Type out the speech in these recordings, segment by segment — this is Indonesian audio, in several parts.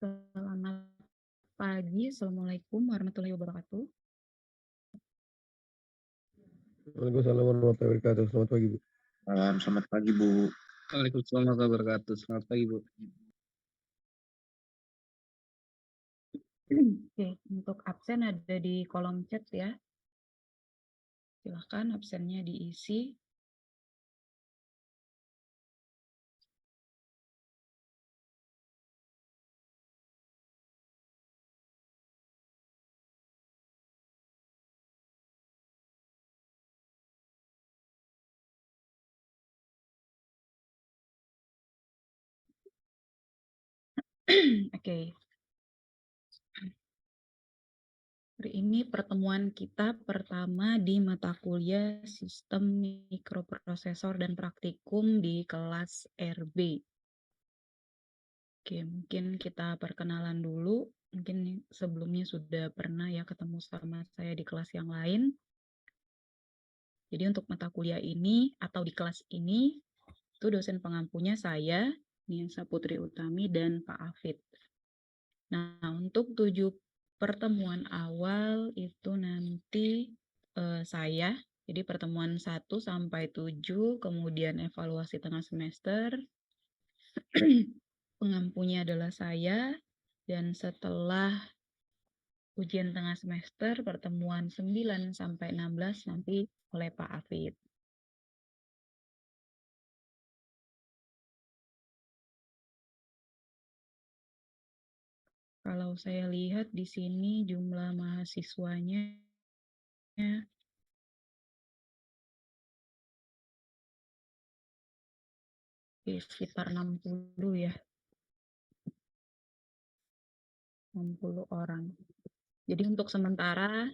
Selamat pagi, Assalamualaikum warahmatullahi wabarakatuh. Waalaikumsalam warahmatullahi wabarakatuh. Selamat pagi, Bu. Selamat pagi, Bu. Waalaikumsalam warahmatullahi wabarakatuh. Selamat pagi, Bu. Oke, untuk absen ada di kolom chat ya. Silahkan absennya diisi. Oke. Hari ini pertemuan kita pertama di mata kuliah Sistem Mikroprosesor dan Praktikum di kelas RB. Oke, mungkin kita perkenalan dulu. Mungkin sebelumnya sudah pernah ya ketemu sama saya di kelas yang lain. Jadi untuk mata kuliah ini atau di kelas ini, itu dosen pengampunya saya, Niansa Putri Utami, dan Pak Afid. Nah, untuk 7 pertemuan awal itu nanti saya, jadi pertemuan 1 sampai 7, kemudian evaluasi tengah semester, pengampunya adalah saya, dan setelah ujian tengah semester, pertemuan 9 sampai 16 nanti oleh Pak Afid. Kalau saya lihat di sini jumlah mahasiswanya sekitar 60 ya. 60 orang. Jadi untuk sementara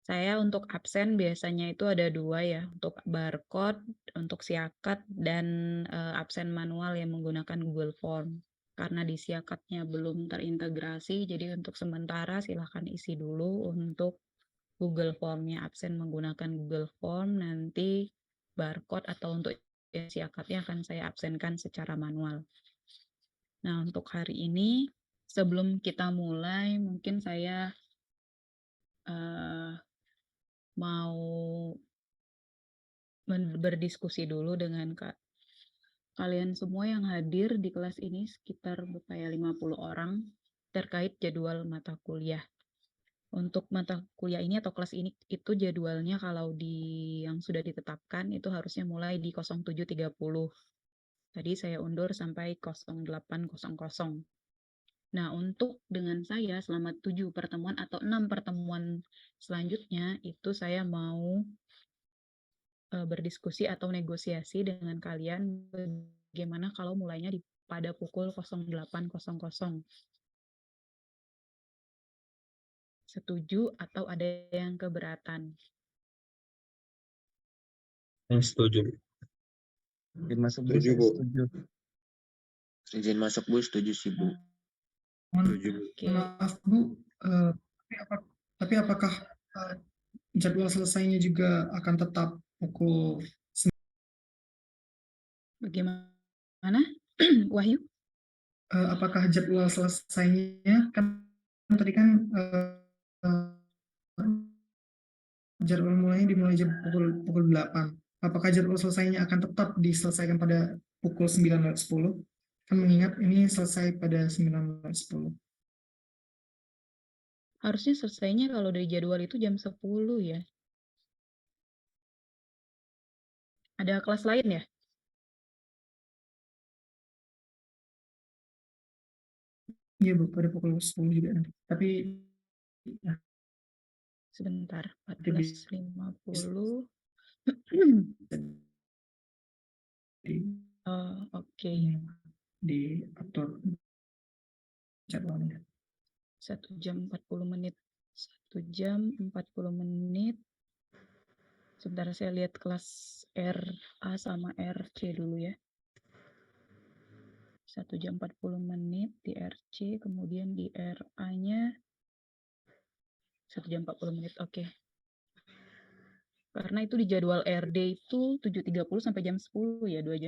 saya untuk absen biasanya itu ada 2 ya, untuk barcode, untuk siakat, dan absen manual yang menggunakan Google Form. Karena di siakatnya belum terintegrasi, jadi untuk sementara silahkan isi dulu untuk Google Form-nya, absen menggunakan Google Form, nanti barcode atau untuk siakatnya akan saya absenkan secara manual. Nah, untuk hari ini, sebelum kita mulai, mungkin saya mau berdiskusi dulu dengan kalian semua yang hadir di kelas ini, sekitar kayak 50 orang, terkait jadwal mata kuliah. Untuk mata kuliah ini atau kelas ini itu jadwalnya kalau yang sudah ditetapkan itu harusnya mulai di 07.30. Tadi saya undur sampai 08.00. Nah, untuk dengan saya selama 7 pertemuan atau 6 pertemuan selanjutnya itu saya mau berdiskusi atau negosiasi dengan kalian bagaimana kalau mulainya pada pukul 08.00. Setuju atau ada yang keberatan? Setuju. Izin masuk, Bu. Setuju, Bu. Setuju. Izin masuk, Bu. Setuju sih, Bu. Setuju, Bu. Oke. Maaf Bu, tapi apakah jadwal selesainya juga akan tetap pukul Bagaimana, Wahyu? apakah jadwal selesainya kan tadi kan jadwal mulainya dimulai pukul 8. Apakah jadwal selesainya akan tetap diselesaikan pada pukul 9.10? Kan mengingat ini selesai pada 9.10. Harusnya selesainya kalau dari jadwal itu jam 10 ya. Ada kelas lain ya? Iya Bu, pada pukul 10 juga nanti. Tapi ya, Sebentar, nanti 14.50. Oke. diatur jadwalnya. 1 jam 40 menit. 1 jam 40 menit. Sebentar saya lihat kelas RA sama RC dulu ya. 1 jam 40 menit di RC, kemudian di RA-nya 1 jam 40 menit, oke. Karena itu di jadwal RD itu 7.30 sampai jam 10 ya, 2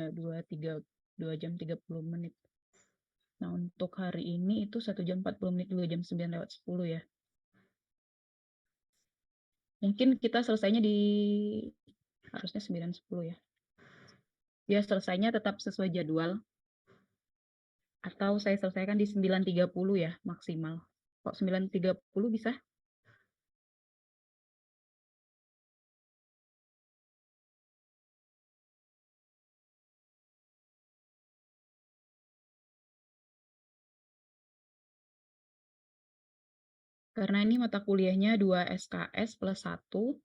jam 30 menit. Nah, untuk hari ini itu 1 jam 40 menit dulu, jam 9:10 ya. Mungkin kita selesainya harusnya 9:10 ya. Biar selesainya tetap sesuai jadwal. Atau saya selesaikan di 9:30 ya maksimal. Kok 9:30 bisa? Karena ini mata kuliahnya 2 SKS plus 1,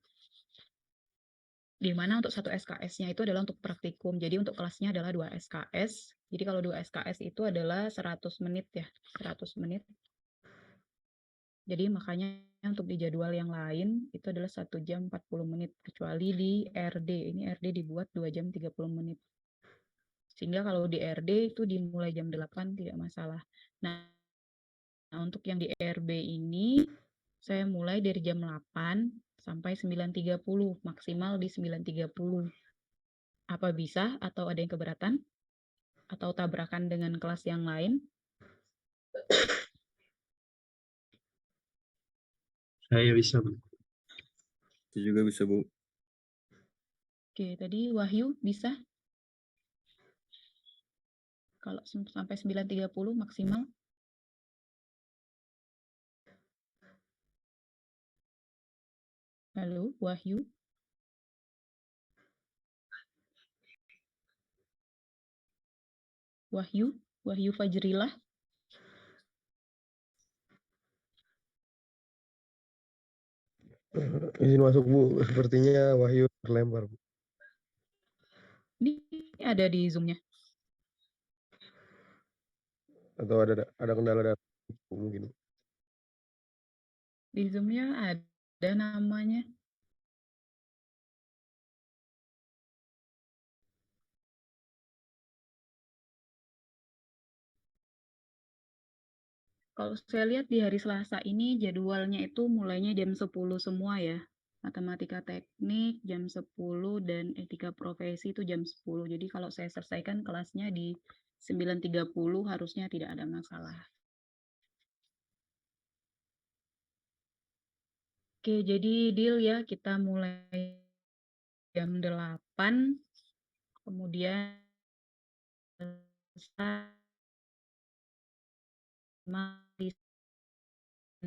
di mana untuk 1 SKS-nya itu adalah untuk praktikum. Jadi untuk kelasnya adalah 2 SKS. Jadi kalau 2 SKS itu adalah 100 menit ya, 100 menit. Jadi makanya untuk di jadwal yang lain itu adalah 1 jam 40 menit, kecuali di RD. Ini RD dibuat 2 jam 30 menit. Sehingga kalau di RD itu dimulai jam 8 tidak masalah. Nah, untuk yang di RB ini saya mulai dari jam 8 sampai 9:30, maksimal di 9:30. Apa bisa atau ada yang keberatan? Atau tabrakan dengan kelas yang lain? Saya bisa, Bu. Saya juga bisa, Bu. Oke, tadi Wahyu bisa? Kalau sampai 9:30 maksimal? Halo, Wahyu? Wahyu Fajrilah? Izin masuk, Bu. Sepertinya Wahyu terlempar, Bu. Ini ada di Zoom-nya. Atau ada kendala data, Bu, mungkin. Di Zoom-nya ada namanya. Kalau saya lihat di hari Selasa ini jadwalnya itu mulainya jam 10 semua ya. Matematika teknik jam 10 dan etika profesi itu jam 10. Jadi kalau saya selesaikan kelasnya di 9:30 harusnya tidak ada masalah. Oke, jadi deal ya, kita mulai jam 8, kemudian selesai di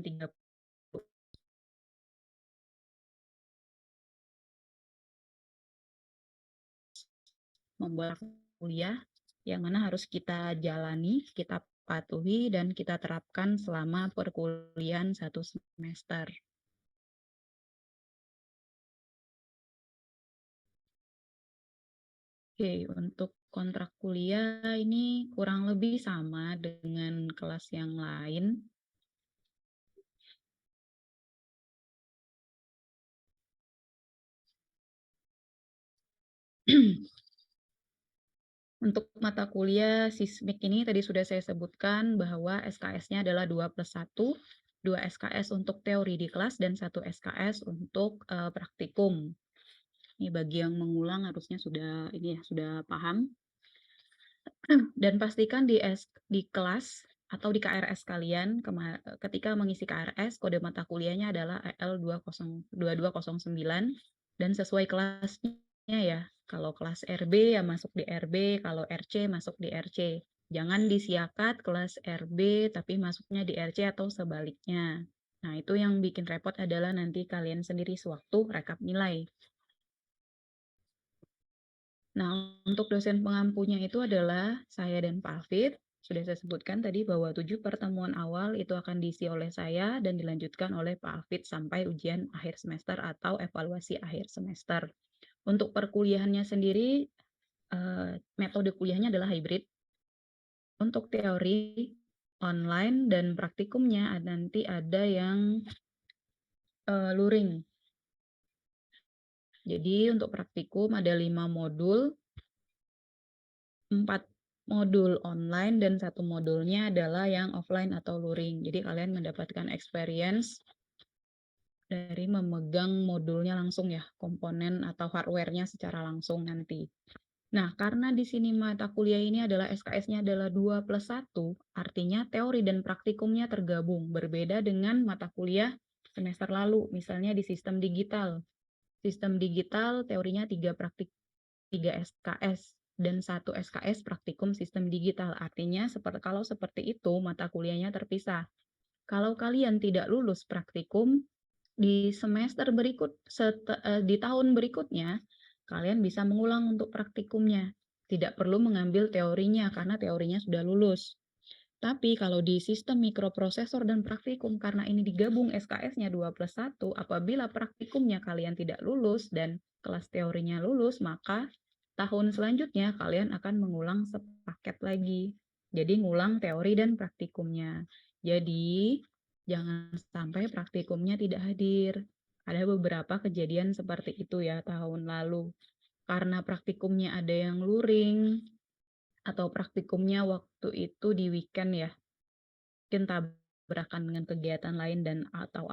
9:30. Membuat kuliah yang mana harus kita jalani, kita patuhi, dan kita terapkan selama perkuliahan 1 semester. Oke, untuk kontrak kuliah ini kurang lebih sama dengan kelas yang lain. Untuk mata kuliah sismik ini tadi sudah saya sebutkan bahwa SKS-nya adalah 2+1, 2 SKS untuk teori di kelas dan 1 SKS untuk praktikum. Ini bagi yang mengulang harusnya sudah paham. Dan pastikan di kelas atau di KRS kalian ketika mengisi KRS kode mata kuliahnya adalah EL 2209 dan sesuai kelasnya ya. Kalau kelas RB ya masuk di RB, kalau RC masuk di RC. Jangan disiakat kelas RB tapi masuknya di RC atau sebaliknya. Nah, itu yang bikin repot adalah nanti kalian sendiri sewaktu rekap nilai. Nah, untuk dosen pengampunya itu adalah saya dan Pak Hafid. Sudah saya sebutkan tadi bahwa 7 pertemuan awal itu akan diisi oleh saya dan dilanjutkan oleh Pak Hafid sampai ujian akhir semester atau evaluasi akhir semester. Untuk perkuliahannya sendiri, metode kuliahnya adalah hybrid. Untuk teori, online, dan praktikumnya nanti ada yang luring. Jadi untuk praktikum ada 5 modul, 4 modul online dan 1 modulnya adalah yang offline atau luring. Jadi kalian mendapatkan experience dari memegang modulnya langsung ya, komponen atau hardware-nya secara langsung nanti. Nah, karena di sini mata kuliah ini adalah SKS-nya adalah 2+1, artinya teori dan praktikumnya tergabung, berbeda dengan mata kuliah semester lalu, misalnya di sistem digital. Sistem digital teorinya 3 SKS dan 1 SKS praktikum sistem digital. Artinya kalau seperti itu mata kuliahnya terpisah. Kalau kalian tidak lulus praktikum di semester di tahun berikutnya, kalian bisa mengulang untuk praktikumnya. Tidak perlu mengambil teorinya karena teorinya sudah lulus. Tapi kalau di sistem mikroprosesor dan praktikum, karena ini digabung SKS-nya 2+1, apabila praktikumnya kalian tidak lulus dan kelas teorinya lulus, maka tahun selanjutnya kalian akan mengulang sepaket lagi. Jadi ngulang teori dan praktikumnya. Jadi jangan sampai praktikumnya tidak hadir. Ada beberapa kejadian seperti itu ya tahun lalu. Karena praktikumnya ada yang luring, atau praktikumnya waktu itu di weekend ya, mungkin tabrakan dengan kegiatan lain dan atau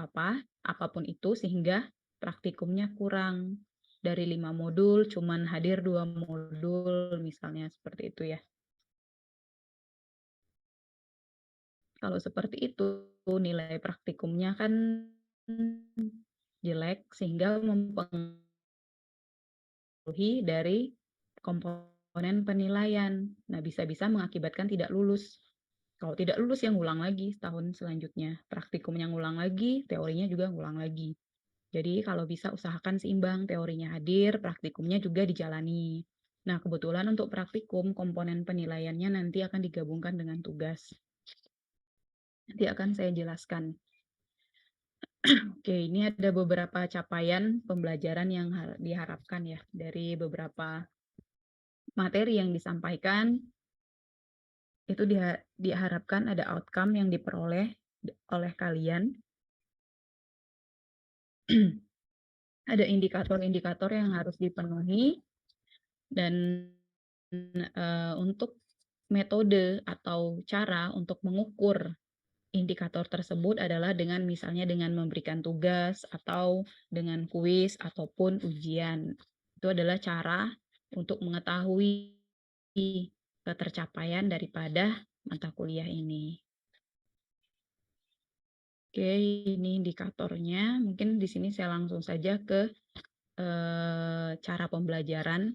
apapun itu, sehingga praktikumnya kurang. Dari 5 modul, cuman hadir 2 modul, misalnya seperti itu ya. Kalau seperti itu, nilai praktikumnya kan jelek, sehingga mempengaruhi dari komponen penilaian. Nah, bisa-bisa mengakibatkan tidak lulus. Kalau tidak lulus, ya ngulang lagi tahun selanjutnya. Praktikumnya ngulang lagi, teorinya juga ngulang lagi. Jadi kalau bisa usahakan seimbang, teorinya hadir, praktikumnya juga dijalani. Nah, kebetulan untuk praktikum, komponen penilaiannya nanti akan digabungkan dengan tugas. Nanti akan saya jelaskan. Oke, ini ada beberapa capaian pembelajaran yang diharapkan ya dari beberapa materi yang disampaikan. Itu diharapkan ada outcome yang diperoleh oleh kalian. Ada indikator-indikator yang harus dipenuhi, dan untuk metode atau cara untuk mengukur indikator tersebut adalah dengan misalnya dengan memberikan tugas atau dengan kuis ataupun ujian. Itu adalah cara untuk mengetahui ketercapaian daripada mata kuliah ini. Oke, ini indikatornya. Mungkin di sini saya langsung saja ke cara pembelajaran.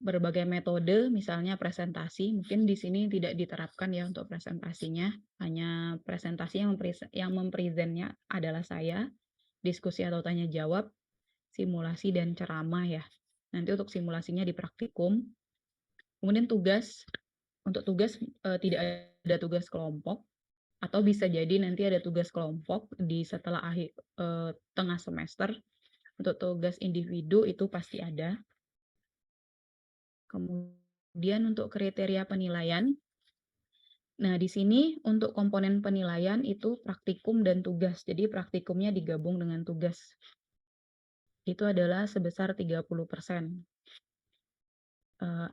Berbagai metode, misalnya presentasi, mungkin di sini tidak diterapkan ya untuk presentasinya, hanya presentasi yang mempresentnya adalah saya, diskusi atau tanya jawab, simulasi dan ceramah ya. Nanti untuk simulasinya di praktikum. Kemudian tugas, untuk tugas tidak ada tugas kelompok, atau bisa jadi nanti ada tugas kelompok di setelah tengah semester. Untuk tugas individu itu pasti ada. Kemudian untuk kriteria penilaian, nah di sini untuk komponen penilaian itu praktikum dan tugas. Jadi praktikumnya digabung dengan tugas. Itu adalah sebesar 30%.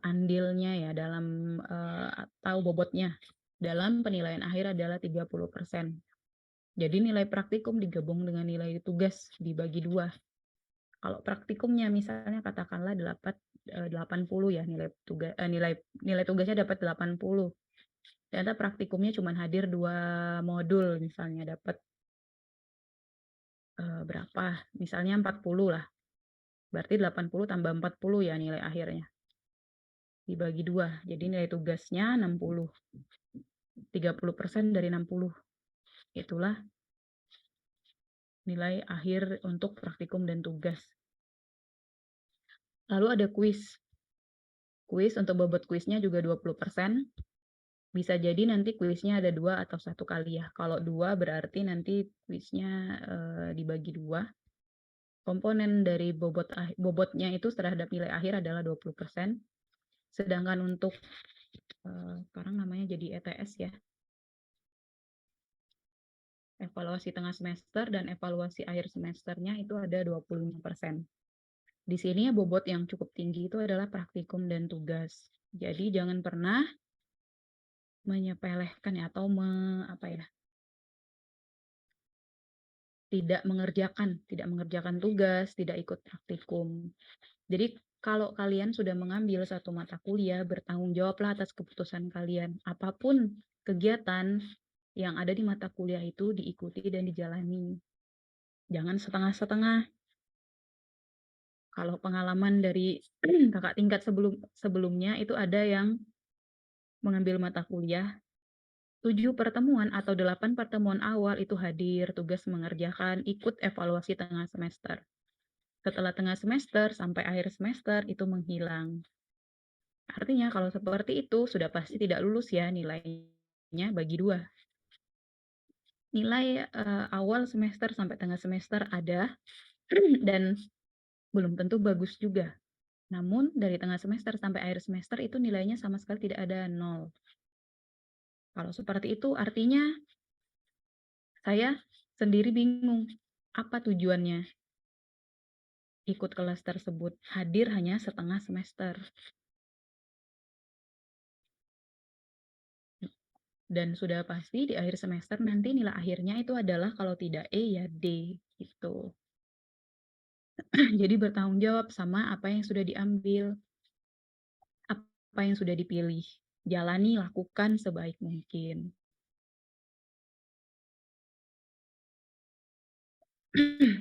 Andilnya ya dalam atau bobotnya dalam penilaian akhir adalah 30%. Jadi nilai praktikum digabung dengan nilai tugas dibagi 2. Kalau praktikumnya misalnya katakanlah dapat 80 ya, nilai tugasnya dapat 80. Ternyata praktikumnya cuma hadir 2 modul, misalnya dapat berapa? Misalnya 40 lah. Berarti 80 tambah 40 ya nilai akhirnya. Dibagi 2. Jadi nilai tugasnya 60. 30% dari 60. Itulah nilai akhir untuk praktikum dan tugas. Lalu ada kuis. Kuis untuk bobot kuisnya juga 20%. Bisa jadi nanti kuisnya ada 2 atau 1 kali ya. Kalau 2 berarti nanti kuisnya dibagi 2. Komponen dari bobotnya itu terhadap nilai akhir adalah 20%. Sedangkan untuk sekarang namanya jadi ETS ya. Evaluasi tengah semester dan evaluasi akhir semesternya itu ada 25%. Di sini bobot yang cukup tinggi itu adalah praktikum dan tugas. Jadi jangan pernah menyepelekan ya, atau tidak mengerjakan tugas, tidak ikut praktikum. Jadi kalau kalian sudah mengambil satu mata kuliah, bertanggung jawablah atas keputusan kalian. Apapun kegiatan yang ada di mata kuliah itu diikuti dan dijalani. Jangan setengah-setengah. Kalau pengalaman dari kakak tingkat sebelumnya itu ada yang mengambil mata kuliah 7 pertemuan atau 8 pertemuan awal itu hadir, tugas mengerjakan, ikut evaluasi tengah semester. Setelah tengah semester sampai akhir semester itu menghilang. Artinya kalau seperti itu sudah pasti tidak lulus ya, nilainya bagi 2. Nilai awal semester sampai tengah semester ada dan belum tentu bagus juga. Namun dari tengah semester sampai akhir semester itu nilainya sama sekali tidak ada 0. Kalau seperti itu artinya saya sendiri bingung, apa tujuannya ikut kelas tersebut? Hadir hanya setengah semester. Dan sudah pasti di akhir semester nanti nilai akhirnya itu adalah kalau tidak E ya D gitu. Jadi bertanggung jawab sama apa yang sudah diambil, apa yang sudah dipilih. Jalani, lakukan sebaik mungkin.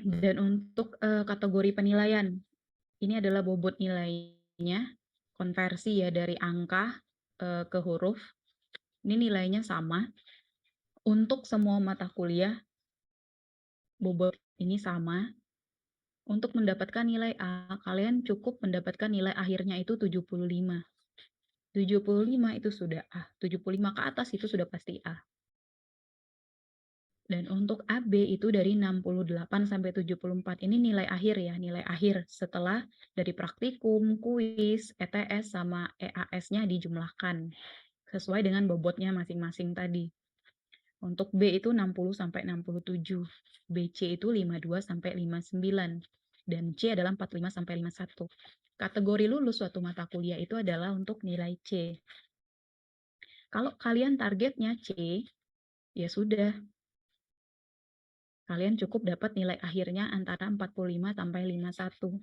Dan untuk kategori penilaian, ini adalah bobot nilainya, konversi ya dari angka ke huruf. Ini nilainya sama. Untuk semua mata kuliah, bobot ini sama. Untuk mendapatkan nilai A, kalian cukup mendapatkan nilai akhirnya itu 75. 75 itu sudah A. 75 ke atas itu sudah pasti A. Dan untuk AB itu dari 68 sampai 74. Ini nilai akhir ya, nilai akhir setelah dari praktikum, kuis, ETS, sama EAS-nya dijumlahkan sesuai dengan bobotnya masing-masing tadi. Untuk B itu 60 sampai 67, BC itu 52 sampai 59, dan C adalah 45 sampai 51. Kategori lulus suatu mata kuliah itu adalah untuk nilai C. Kalau kalian targetnya C, ya sudah. Kalian cukup dapat nilai akhirnya antara 45 sampai 51.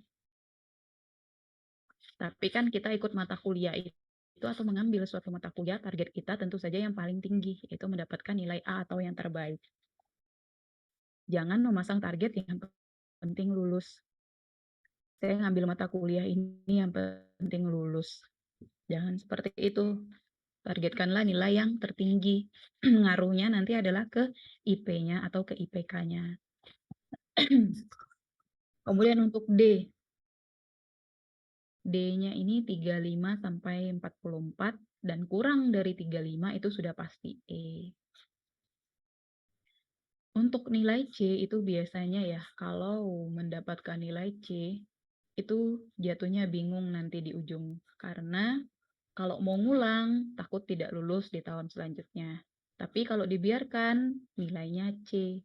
Tapi kan kita ikut mata kuliah itu atau mengambil suatu mata kuliah, target kita tentu saja yang paling tinggi, yaitu mendapatkan nilai A atau yang terbaik. Jangan memasang target yang penting lulus. Saya ngambil mata kuliah ini yang penting lulus. Jangan seperti itu. Targetkanlah nilai yang tertinggi. Ngaruhnya nanti adalah ke IP-nya atau ke IPK-nya. Kemudian untuk D. D-nya ini 35 sampai 44 dan kurang dari 35 itu sudah pasti E. Untuk nilai C itu biasanya ya, kalau mendapatkan nilai C itu jatuhnya bingung nanti di ujung. Karena kalau mau ngulang takut tidak lulus di tahun selanjutnya. Tapi kalau dibiarkan nilainya C.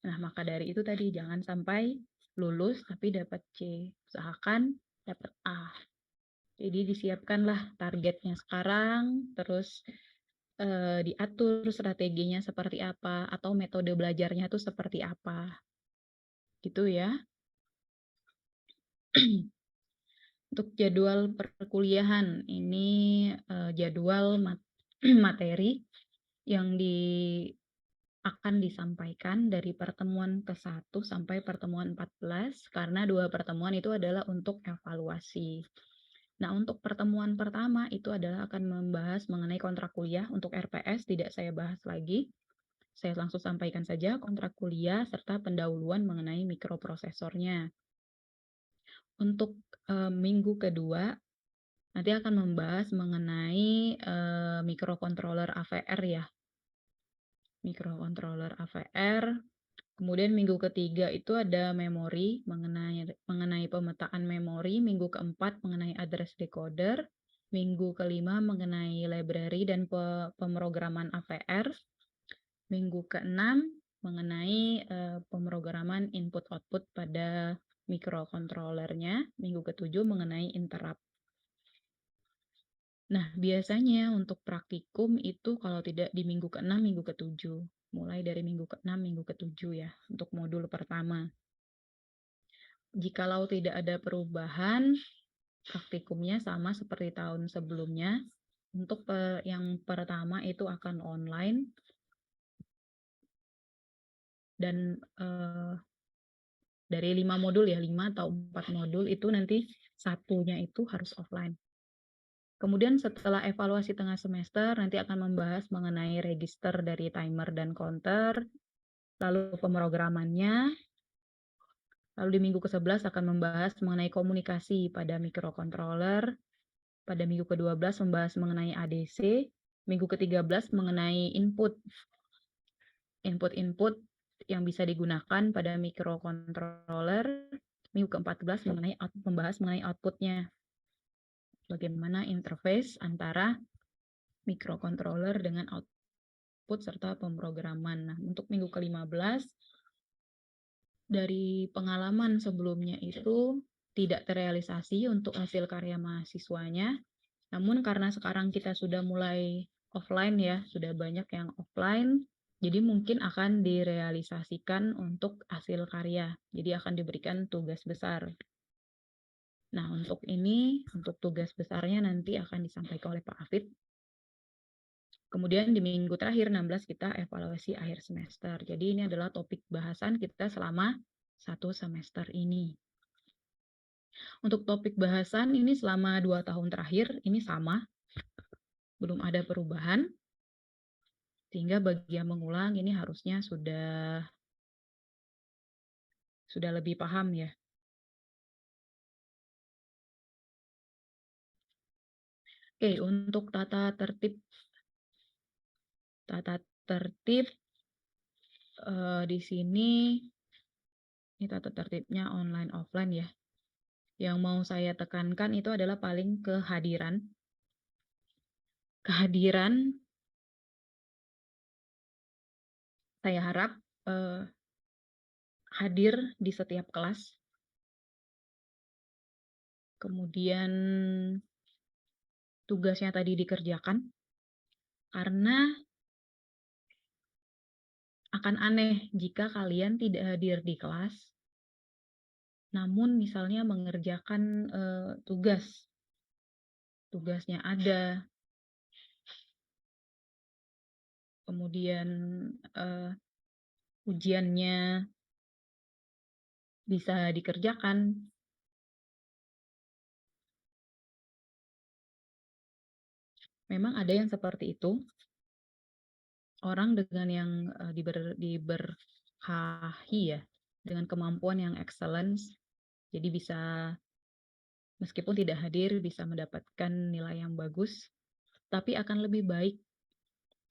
Nah, maka dari itu tadi jangan sampai lulus tapi dapat C. Usahakan dapat A. Jadi disiapkanlah targetnya sekarang, terus diatur strateginya seperti apa, atau metode belajarnya itu seperti apa. Gitu ya. Untuk jadwal perkuliahan, ini jadwal materi yang akan disampaikan dari pertemuan ke-1 sampai pertemuan 14, karena 2 pertemuan itu adalah untuk evaluasi. Nah, untuk pertemuan pertama itu adalah akan membahas mengenai kontrak kuliah. Untuk RPS tidak saya bahas lagi. Saya langsung sampaikan saja kontrak kuliah serta pendahuluan mengenai mikroprosesornya. Untuk minggu kedua nanti akan membahas mengenai microcontroller AVR ya. Microcontroller AVR. Kemudian minggu ketiga itu ada memori, mengenai pemetaan memori. Minggu keempat mengenai address decoder. Minggu kelima mengenai library dan pemrograman AVR. Minggu keenam mengenai pemrograman input-output pada microcontrollernya. Minggu ketujuh mengenai interrupt. Nah, biasanya untuk praktikum itu kalau tidak di minggu ke-6, minggu ke-7. Mulai dari minggu ke-6, minggu ke-7 ya, untuk modul pertama. Jikalau tidak ada perubahan, praktikumnya sama seperti tahun sebelumnya. Untuk yang pertama itu akan online. Dan dari 5 modul ya, 5 atau 4 modul itu nanti satunya itu harus offline. Kemudian setelah evaluasi tengah semester, nanti akan membahas mengenai register dari timer dan counter, lalu pemrogramannya, lalu di minggu ke-11 akan membahas mengenai komunikasi pada microcontroller, pada minggu ke-12 membahas mengenai ADC, minggu ke-13 mengenai input yang bisa digunakan pada microcontroller, minggu ke-14 membahas mengenai outputnya. Bagaimana interface antara microcontroller dengan output serta pemrograman. Nah, untuk minggu ke-15 dari pengalaman sebelumnya itu tidak terrealisasi untuk hasil karya mahasiswanya. Namun karena sekarang kita sudah mulai offline ya, sudah banyak yang offline, jadi mungkin akan direalisasikan untuk hasil karya. Jadi akan diberikan tugas besar. Nah, untuk ini, untuk tugas besarnya nanti akan disampaikan oleh Pak Afid. Kemudian di minggu terakhir 16 kita evaluasi akhir semester. Jadi ini adalah topik bahasan kita selama 1 semester ini. Untuk topik bahasan ini selama 2 tahun terakhir ini sama, belum ada perubahan. Sehingga bagi yang mengulang ini harusnya sudah lebih paham ya. Oke, untuk tata tertib di sini ini tata tertibnya online offline ya. Yang mau saya tekankan itu adalah paling kehadiran. Kehadiran saya harap hadir di setiap kelas. Kemudian tugasnya tadi dikerjakan. Karena akan aneh jika kalian tidak hadir di kelas, namun misalnya mengerjakan tugasnya ada, kemudian ujiannya bisa dikerjakan. Memang ada yang seperti itu. Orang dengan yang diberkahi ya, dengan kemampuan yang excellence, jadi bisa meskipun tidak hadir bisa mendapatkan nilai yang bagus, tapi akan lebih baik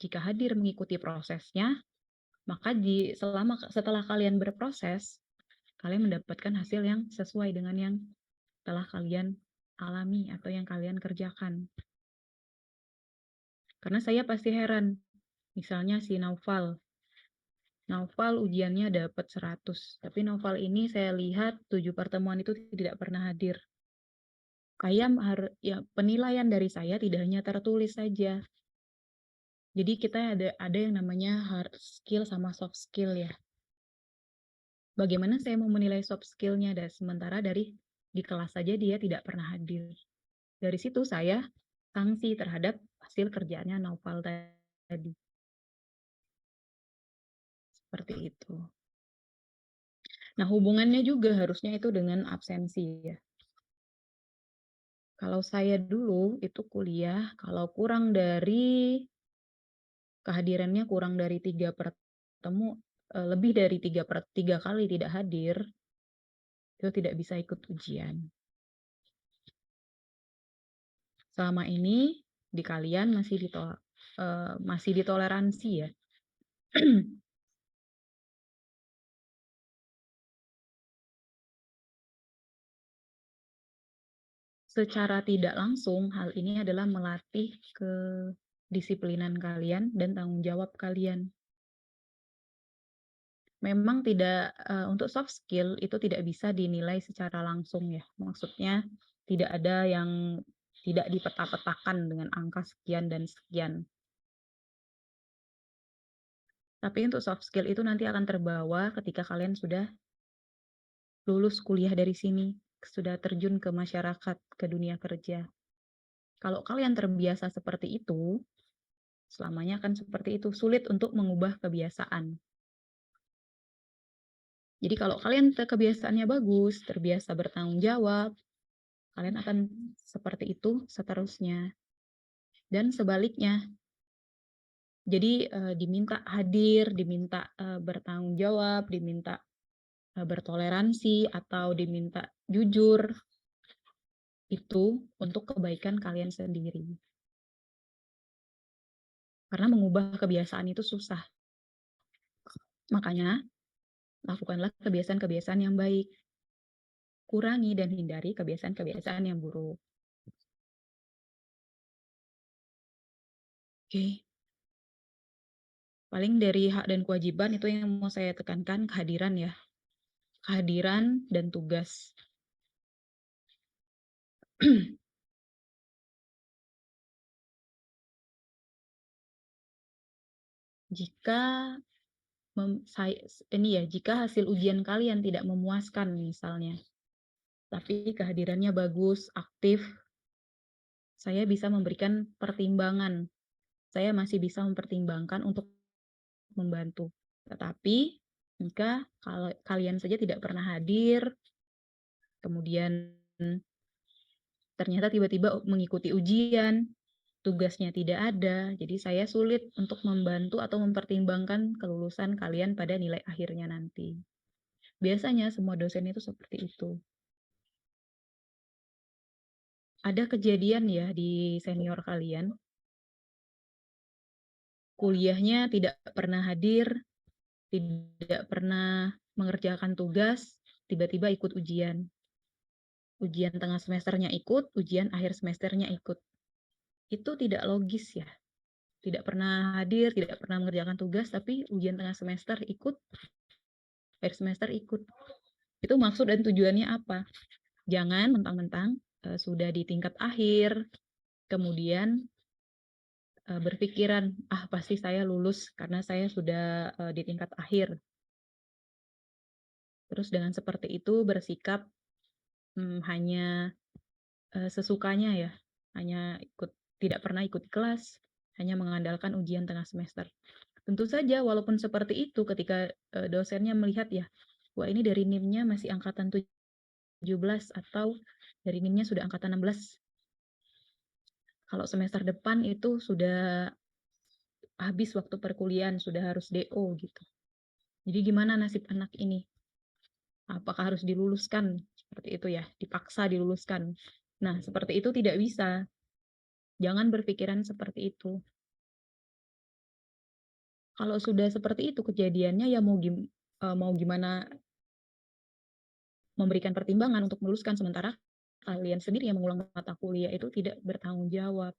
jika hadir mengikuti prosesnya, maka setelah kalian berproses, kalian mendapatkan hasil yang sesuai dengan yang telah kalian alami atau yang kalian kerjakan. Karena saya pasti heran, misalnya si Naufal ujiannya dapat 100, tapi Naufal ini saya lihat 7 pertemuan itu tidak pernah hadir. Ya, penilaian dari saya tidak hanya tertulis saja. Jadi kita ada yang namanya hard skill sama soft skill ya. Bagaimana saya mau menilai soft skill-nya sementara di kelas saja dia tidak pernah hadir. Dari situ saya sanksi terhadap hasil kerjaannya Naufal tadi. Seperti itu. Nah, hubungannya juga harusnya itu dengan absensi ya. Kalau saya dulu itu kuliah, kalau kehadirannya kurang dari 3 lebih dari 3 kali tidak hadir, itu tidak bisa ikut ujian. Selama ini di kalian masih ditoleransi ya. Secara tidak langsung, hal ini adalah melatih kedisiplinan kalian dan tanggung jawab kalian. Memang untuk soft skill itu tidak bisa dinilai secara langsung ya. Maksudnya tidak ada yang tidak dipeta-petakan dengan angka sekian dan sekian. Tapi untuk soft skill itu nanti akan terbawa ketika kalian sudah lulus kuliah dari sini, sudah terjun ke masyarakat, ke dunia kerja. Kalau kalian terbiasa seperti itu, selamanya akan seperti itu, sulit untuk mengubah kebiasaan. Jadi kalau kalian kebiasaannya bagus, terbiasa bertanggung jawab, kalian akan seperti itu seterusnya. Dan sebaliknya, jadi diminta hadir, diminta bertanggung jawab, diminta bertoleransi, atau diminta jujur, itu untuk kebaikan kalian sendiri. Karena mengubah kebiasaan itu susah. Makanya, lakukanlah kebiasaan-kebiasaan yang baik. Kurangi dan hindari kebiasaan-kebiasaan yang buruk. Oke. Paling dari hak dan kewajiban itu yang mau saya tekankan, kehadiran ya. Kehadiran dan tugas. Jika jika hasil ujian kalian tidak memuaskan misalnya, tapi kehadirannya bagus, aktif, saya bisa memberikan pertimbangan. Saya masih bisa mempertimbangkan untuk membantu. Tetapi jika kalau kalian saja tidak pernah hadir, kemudian ternyata tiba-tiba mengikuti ujian, tugasnya tidak ada, jadi saya sulit untuk membantu atau mempertimbangkan kelulusan kalian pada nilai akhirnya nanti. Biasanya semua dosen itu seperti itu. Ada kejadian ya di senior kalian, kuliahnya tidak pernah hadir, tidak pernah mengerjakan tugas, tiba-tiba ikut ujian. Ujian tengah semesternya ikut, ujian akhir semesternya ikut. Itu tidak logis ya. Tidak pernah hadir, tidak pernah mengerjakan tugas, tapi ujian tengah semester ikut, akhir semester ikut. Itu maksud dan tujuannya apa? Jangan mentang-mentang sudah di tingkat akhir, kemudian berpikiran, pasti saya lulus karena saya sudah di tingkat akhir. Terus dengan seperti itu bersikap hanya sesukanya ya, hanya tidak pernah ikut kelas, hanya mengandalkan ujian tengah semester. Tentu saja walaupun seperti itu ketika dosennya melihat ya, wah ini dari NIM-nya masih angkatan 17 atau dari NIM-nya sudah angkatan 16. Kalau semester depan itu sudah habis waktu perkuliahan, sudah harus DO gitu. Jadi gimana nasib anak ini? Apakah harus diluluskan? Seperti itu ya, dipaksa diluluskan. Nah, seperti itu tidak bisa. Jangan berpikiran seperti itu. Kalau sudah seperti itu kejadiannya ya mau gimana memberikan pertimbangan untuk meluluskan, sementara kalian sendiri yang mengulang mata kuliah itu tidak bertanggung jawab.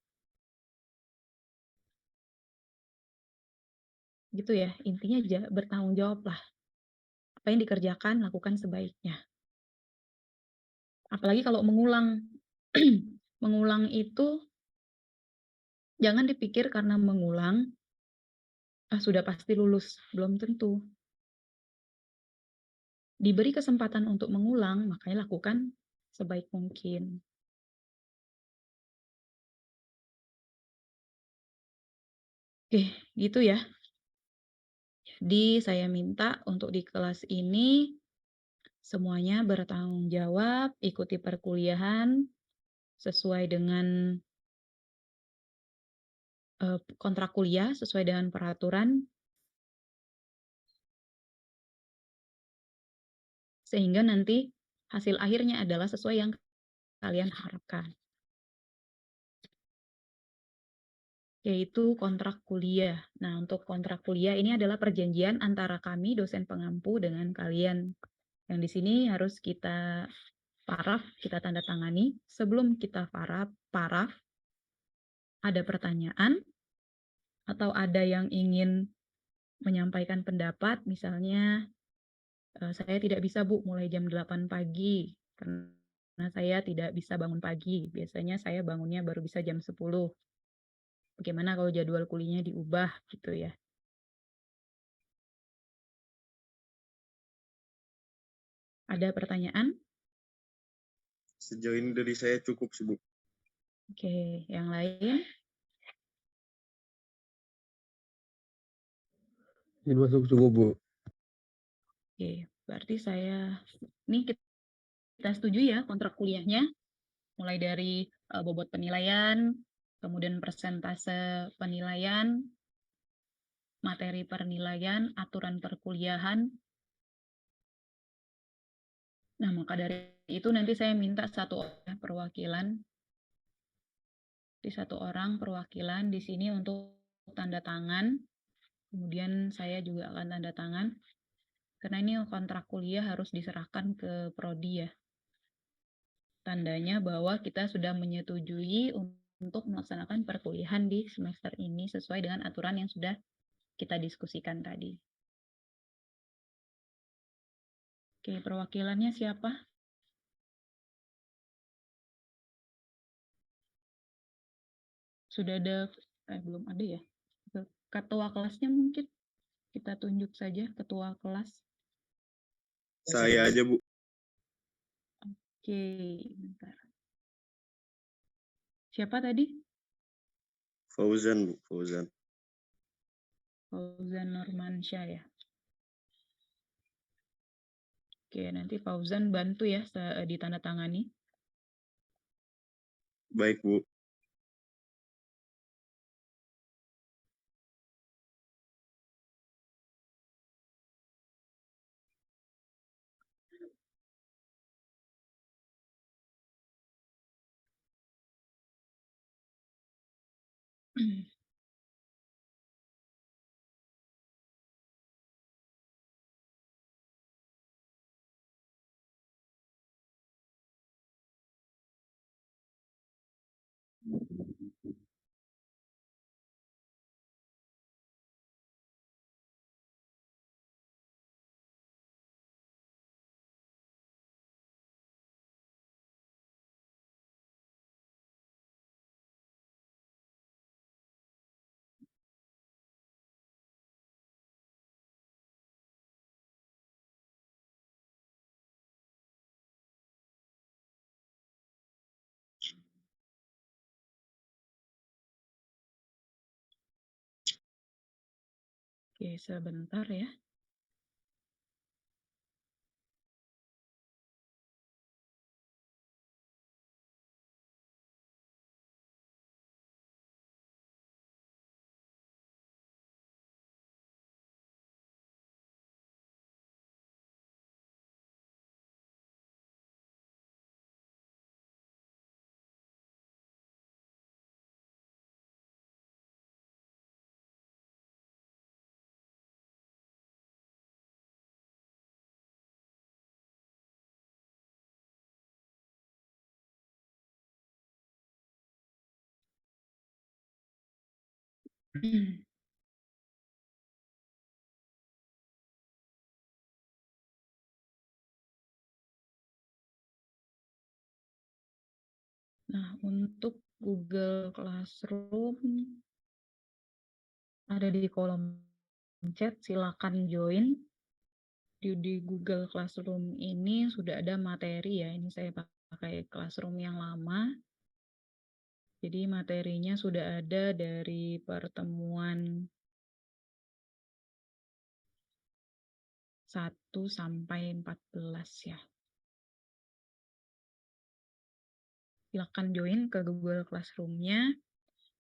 Gitu ya, intinya bertanggung jawablah. Apa yang dikerjakan, lakukan sebaiknya. Apalagi kalau mengulang. Mengulang itu jangan dipikir karena mengulang, sudah pasti lulus. Belum tentu. Diberi kesempatan untuk mengulang, makanya lakukan sebaik mungkin. Oke, gitu ya. Jadi saya minta untuk di kelas ini semuanya bertanggung jawab, ikuti perkuliahan sesuai dengan kontrak kuliah, sesuai dengan peraturan, sehingga nanti hasil akhirnya adalah sesuai yang kalian harapkan, yaitu kontrak kuliah. Nah, untuk kontrak kuliah ini adalah perjanjian antara kami, dosen pengampu, dengan kalian. Yang di sini harus kita paraf, kita tanda tangani. Sebelum kita paraf, ada pertanyaan atau ada yang ingin menyampaikan pendapat, misalnya saya tidak bisa Bu mulai jam 8 pagi karena saya tidak bisa bangun pagi. Biasanya saya bangunnya baru bisa jam 10. Bagaimana kalau jadwal kuliahnya diubah gitu ya? Ada pertanyaan? Sejauh ini dari saya cukup sih, Bu. Oke, yang lain? Izin masuk cukup, Bu. Oke, berarti ini kita setuju ya kontrak kuliahnya, mulai dari bobot penilaian, kemudian persentase penilaian, materi penilaian, aturan perkuliahan. Nah, maka dari itu nanti saya minta satu orang perwakilan di sini untuk tanda tangan. Kemudian saya juga akan tanda tangan. Karena ini kontrak kuliah harus diserahkan ke prodi ya. Tandanya bahwa kita sudah menyetujui untuk melaksanakan perkuliahan di semester ini sesuai dengan aturan yang sudah kita diskusikan tadi. Oke, perwakilannya siapa? Sudah ada, belum ada ya? Ketua kelasnya mungkin kita tunjuk saja ketua kelas. Saya aja, Bu. Oke, bentar. Siapa tadi? Fauzan, Bu. Fauzan. Fauzan Nurmansyah ya. Oke, nanti Fauzan bantu ya ditandatangani. Baik, Bu. Oke, sebentar ya. Nah, untuk Google Classroom ada di kolom chat, silakan join. Di Google Classroom ini sudah ada materi ya. Ini saya pakai Classroom yang lama. Jadi materinya sudah ada dari pertemuan 1 sampai 14 ya. Silakan join ke Google Classroom-nya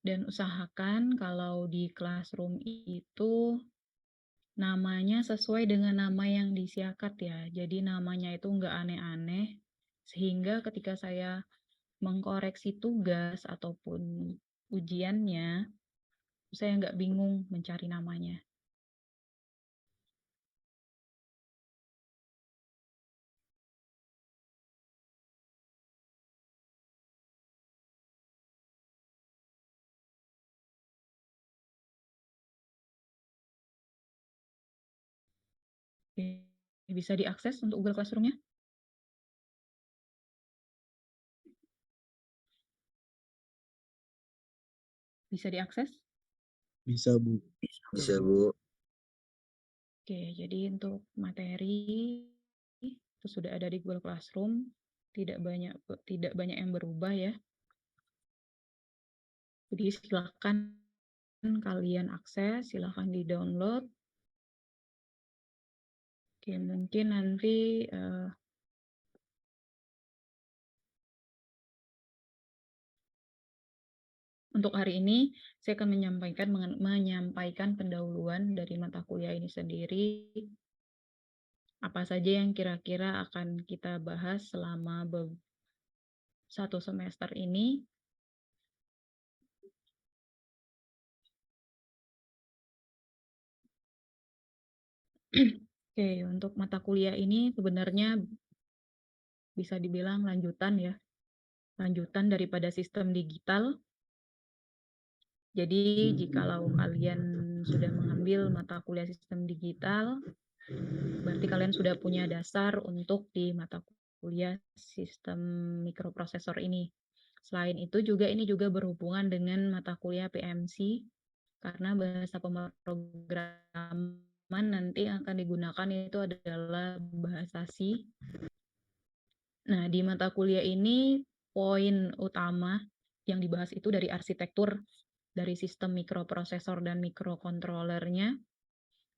dan usahakan kalau di Classroom itu namanya sesuai dengan nama yang disiakat ya. Jadi namanya itu nggak aneh-aneh, sehingga ketika saya mengkoreksi tugas ataupun ujiannya, saya nggak bingung mencari namanya. Oke, bisa diakses untuk Google Classroom-nya? Bisa diakses? Bisa, Bu. Bisa, Bu. Oke, jadi untuk materi itu sudah ada di Google Classroom, tidak banyak yang berubah ya. Jadi silakan kalian akses, silakan di-download. Oke, mungkin nanti untuk hari ini saya akan menyampaikan pendahuluan dari mata kuliah ini sendiri. Apa saja yang kira-kira akan kita bahas selama satu semester ini. Oke, untuk mata kuliah ini sebenarnya bisa dibilang lanjutan ya. Lanjutan daripada sistem digital. Jadi jikalau kalian sudah mengambil mata kuliah sistem digital, berarti kalian sudah punya dasar untuk di mata kuliah sistem mikroprosesor ini. Selain itu juga ini juga berhubungan dengan mata kuliah PMC, karena bahasa pemrograman nanti akan digunakan itu adalah bahasa C. Nah, di mata kuliah ini poin utama yang dibahas itu dari arsitektur, dari sistem mikroprosesor dan mikrokontrolernya,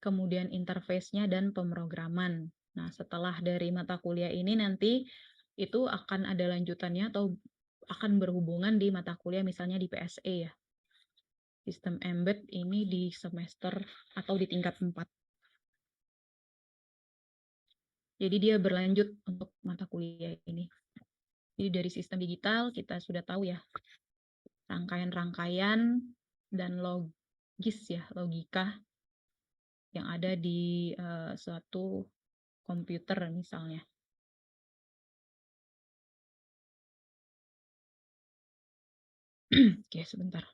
kemudian interface-nya dan pemrograman. Nah, setelah dari mata kuliah ini nanti itu akan ada lanjutannya atau akan berhubungan di mata kuliah misalnya di PSE ya. Sistem embed ini di semester atau di tingkat 4. Jadi dia berlanjut untuk mata kuliah ini. Jadi dari sistem digital kita sudah tahu ya rangkaian-rangkaian dan logika yang ada di suatu komputer misalnya. Oke, sebentar.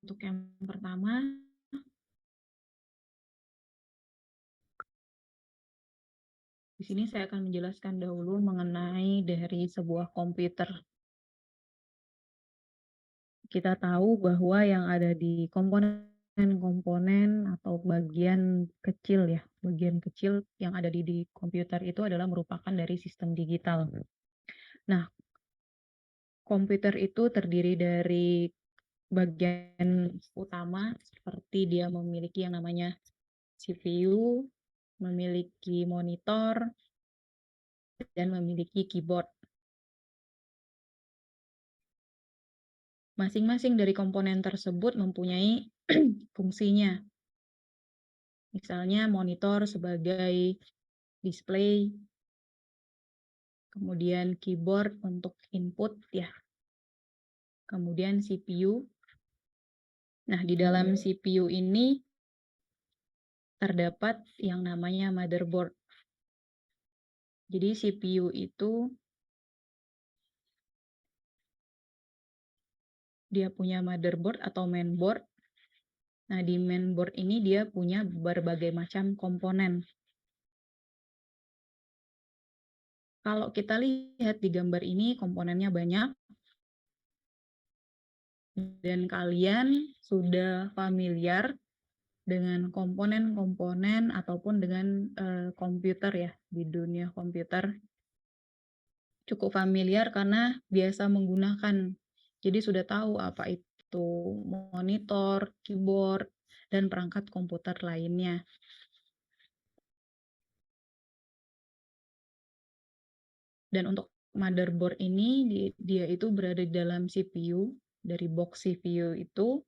Untuk yang pertama, di sini saya akan menjelaskan dahulu mengenai dari sebuah komputer. Kita tahu bahwa yang ada di komponen-komponen atau bagian kecil ya, bagian kecil yang ada di komputer itu adalah merupakan dari sistem digital. Nah, komputer itu terdiri dari bagian utama seperti dia memiliki yang namanya CPU, memiliki monitor, dan memiliki keyboard. Masing-masing dari komponen tersebut mempunyai fungsinya. Misalnya monitor sebagai display, kemudian keyboard untuk input ya. Kemudian CPU. Nah, di dalam CPU ini terdapat yang namanya motherboard. Jadi CPU itu dia punya motherboard atau mainboard. Nah, di mainboard ini dia punya berbagai macam komponen. Kalau kita lihat di gambar ini komponennya banyak. Dan kalian sudah familiar dengan komponen-komponen ataupun dengan komputer ya, di dunia komputer. Cukup familiar karena biasa menggunakan. Jadi sudah tahu apa itu monitor, keyboard, dan perangkat komputer lainnya. Dan untuk motherboard ini dia itu berada di dalam CPU, dari box CPU itu.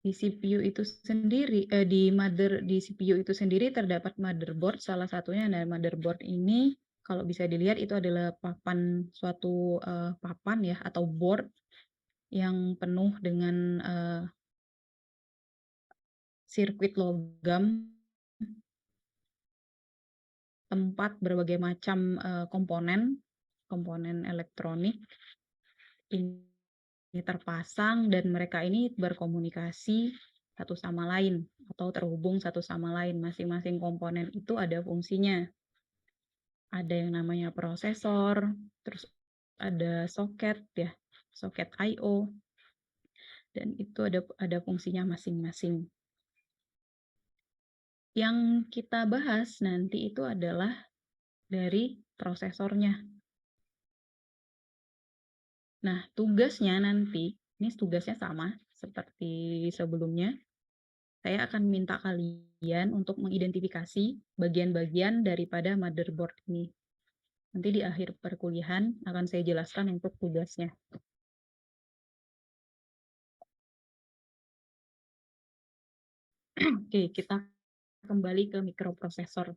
Di CPU itu sendiri, di CPU itu sendiri terdapat motherboard. Salah satunya dari motherboard ini, kalau bisa dilihat itu adalah suatu papan ya atau board yang penuh dengan sirkuit logam, tempat berbagai macam komponen elektronik ini terpasang dan mereka ini berkomunikasi satu sama lain atau terhubung satu sama lain. Masing-masing komponen itu ada fungsinya. Ada yang namanya prosesor, terus ada soket ya, soket I/O, dan itu ada fungsinya masing-masing. Yang kita bahas nanti itu adalah dari prosesornya. Nah, tugasnya nanti, ini tugasnya sama seperti sebelumnya. Saya akan minta kalian untuk mengidentifikasi bagian-bagian daripada motherboard ini. Nanti di akhir perkuliahan akan saya jelaskan untuk tugasnya. Oke, kita kembali ke mikroprosesor.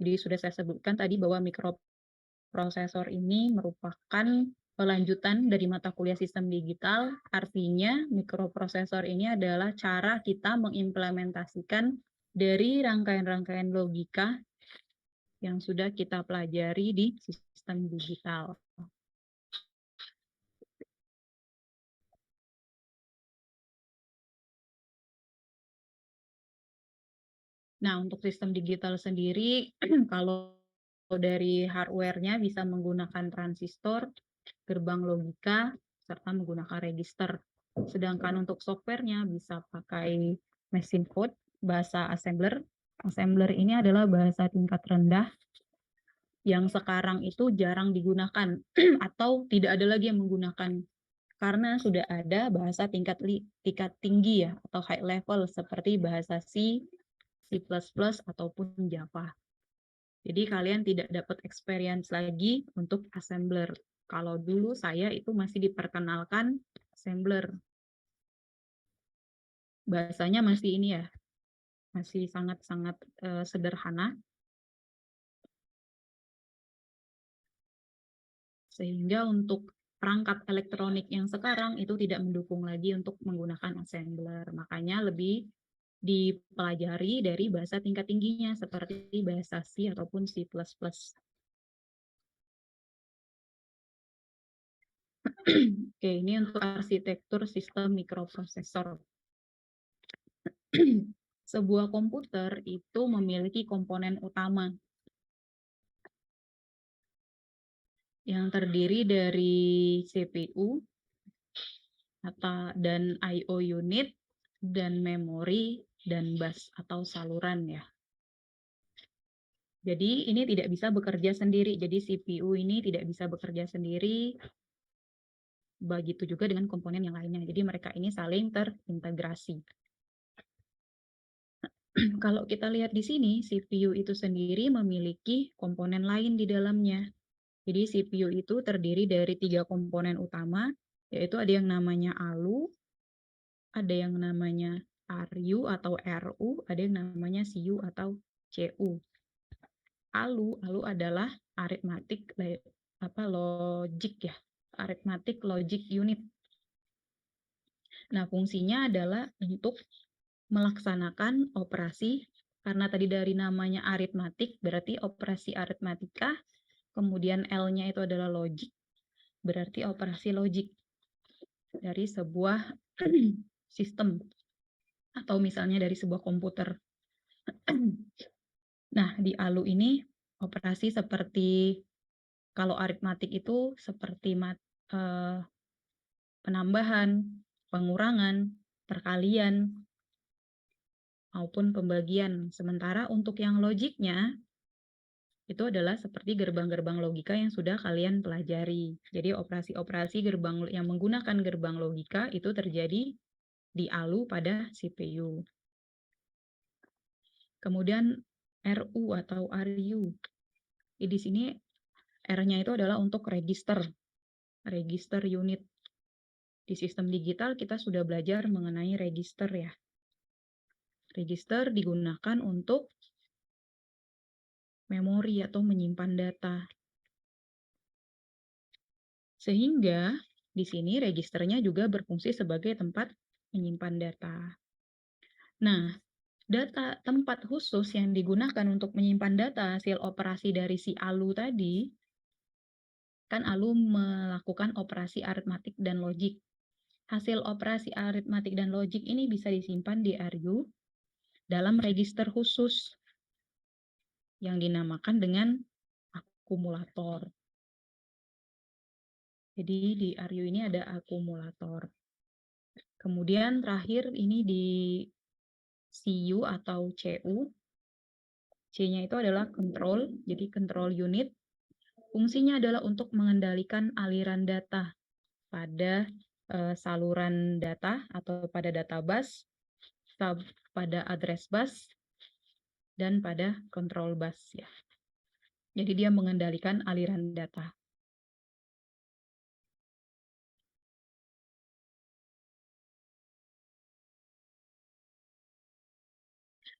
Jadi sudah saya sebutkan tadi bahwa mikroprosesor ini merupakan lanjutan dari mata kuliah sistem digital. Artinya mikroprosesor ini adalah cara kita mengimplementasikan dari rangkaian-rangkaian logika yang sudah kita pelajari di sistem digital. Nah, untuk sistem digital sendiri, kalau dari hardware-nya bisa menggunakan transistor, gerbang logika, serta menggunakan register. Sedangkan untuk software-nya bisa pakai machine code, bahasa assembler. Assembler ini adalah bahasa tingkat rendah yang sekarang itu jarang digunakan atau tidak ada lagi yang menggunakan karena sudah ada bahasa tingkat tinggi ya atau high level seperti bahasa C, C++ ataupun Java. Jadi kalian tidak dapat experience lagi untuk assembler. Kalau dulu saya itu masih diperkenalkan assembler. Bahasanya masih ini ya, masih sangat-sangat sederhana. Sehingga untuk perangkat elektronik yang sekarang itu tidak mendukung lagi untuk menggunakan assembler. Makanya lebih dipelajari dari bahasa tingkat tingginya seperti bahasa C ataupun C++. Oke, ini untuk arsitektur sistem mikroprosesor. Sebuah komputer itu memiliki komponen utama yang terdiri dari CPU dan I/O unit dan memori dan bus atau saluran ya. Jadi ini tidak bisa bekerja sendiri. Jadi CPU ini tidak bisa bekerja sendiri. Begitu juga dengan komponen yang lainnya. Jadi mereka ini saling terintegrasi. Kalau kita lihat di sini, CPU itu sendiri memiliki komponen lain di dalamnya. Jadi CPU itu terdiri dari 3 komponen utama, yaitu ada yang namanya ALU, ada yang namanya RU atau RU, ada yang namanya CU atau CU. ALU adalah arithmetic logic ya, arithmetic logic unit. Nah, fungsinya adalah untuk melaksanakan operasi, karena tadi dari namanya aritmatik, berarti operasi aritmatika, kemudian L-nya itu adalah logik, berarti operasi logik dari sebuah sistem, atau misalnya dari sebuah komputer. Nah, di ALU ini operasi seperti, kalau aritmatik itu seperti penambahan, pengurangan, perkalian, maupun pembagian. Sementara untuk yang logiknya, itu adalah seperti gerbang-gerbang logika yang sudah kalian pelajari. Jadi operasi-operasi gerbang yang menggunakan gerbang logika itu terjadi di ALU pada CPU. Kemudian RU atau RU. Di sini R-nya itu adalah untuk register unit. Di sistem digital kita sudah belajar mengenai register ya. Register digunakan untuk memori atau menyimpan data. Sehingga di sini registernya juga berfungsi sebagai tempat menyimpan data. Nah, data tempat khusus yang digunakan untuk menyimpan data hasil operasi dari si ALU tadi, kan ALU melakukan operasi aritmatik dan logik. Hasil operasi aritmatik dan logik ini bisa disimpan di RU dalam register khusus yang dinamakan dengan akumulator. Jadi di RU ini ada akumulator. Kemudian terakhir ini di CU atau CU. C-nya itu adalah control, jadi control unit. Fungsinya adalah untuk mengendalikan aliran data pada saluran data atau pada data bus, pada address bus, dan pada control bus ya. Jadi dia mengendalikan aliran data.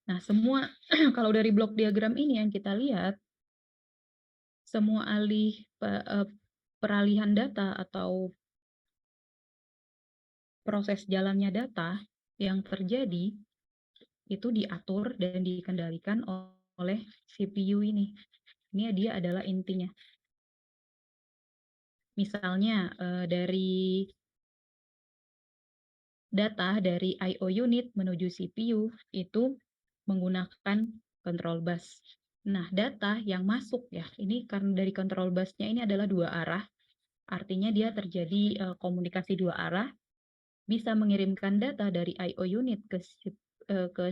Nah, semua kalau dari blok diagram ini yang kita lihat, semua peralihan data atau proses jalannya data yang terjadi itu diatur dan dikendalikan oleh CPU ini. Ini dia adalah intinya. Misalnya dari data dari I/O unit menuju CPU itu menggunakan control bus. Nah, data yang masuk ya, ini karena dari control busnya ini adalah dua arah, artinya dia terjadi komunikasi dua arah, bisa mengirimkan data dari I/O unit ke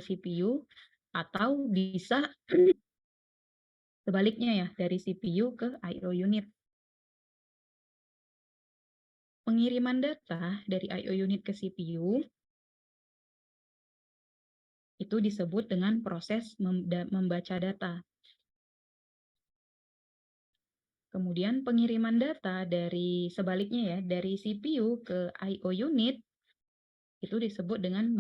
CPU, atau bisa sebaliknya ya, dari CPU ke I/O unit. Pengiriman data dari I/O unit ke CPU itu disebut dengan proses membaca data. Kemudian pengiriman data dari sebaliknya ya, dari CPU ke I/O unit itu disebut dengan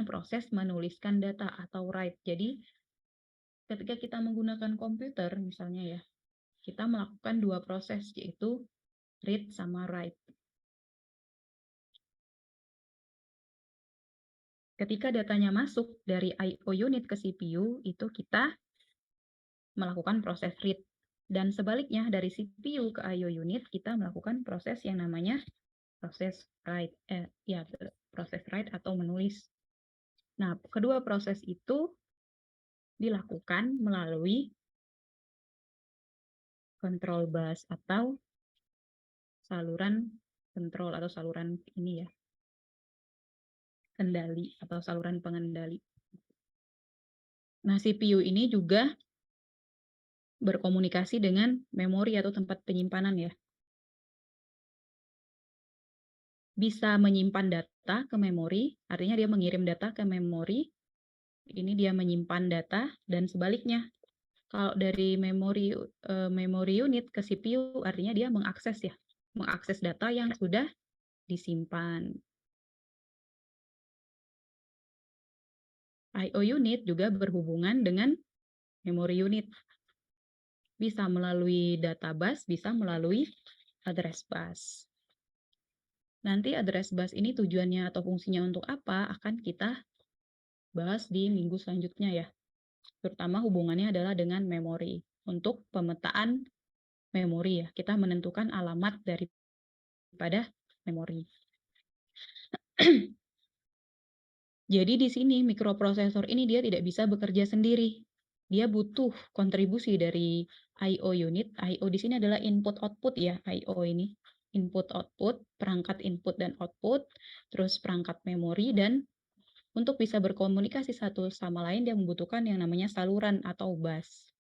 proses menuliskan data atau write. Jadi ketika kita menggunakan komputer misalnya ya, kita melakukan dua proses yaitu read sama write. Ketika datanya masuk dari I/O unit ke CPU, itu kita melakukan proses read. Dan sebaliknya, dari CPU ke I/O unit, kita melakukan proses yang namanya proses write. Proses write atau menulis. Nah, kedua proses itu dilakukan melalui control bus atau saluran kontrol atau saluran ini ya, kendali atau saluran pengendali. Nah, CPU ini juga berkomunikasi dengan memori atau tempat penyimpanan ya. Bisa menyimpan data ke memori, artinya dia mengirim data ke memori, ini dia menyimpan data, dan sebaliknya. Kalau dari memori unit ke CPU, artinya dia mengakses ya, mengakses data yang sudah disimpan. I/O unit juga berhubungan dengan memori unit. Bisa melalui data bus, bisa melalui address bus. Nanti address bus ini tujuannya atau fungsinya untuk apa akan kita bahas di minggu selanjutnya ya. Terutama hubungannya adalah dengan memori. Untuk pemetaan memori ya, kita menentukan alamat daripada memori. Jadi di sini mikroprosesor ini dia tidak bisa bekerja sendiri. Dia butuh kontribusi dari I/O unit. I/O di sini adalah input output ya, I/O ini. Input output, perangkat input dan output, terus perangkat memori, dan untuk bisa berkomunikasi satu sama lain dia membutuhkan yang namanya saluran atau bus.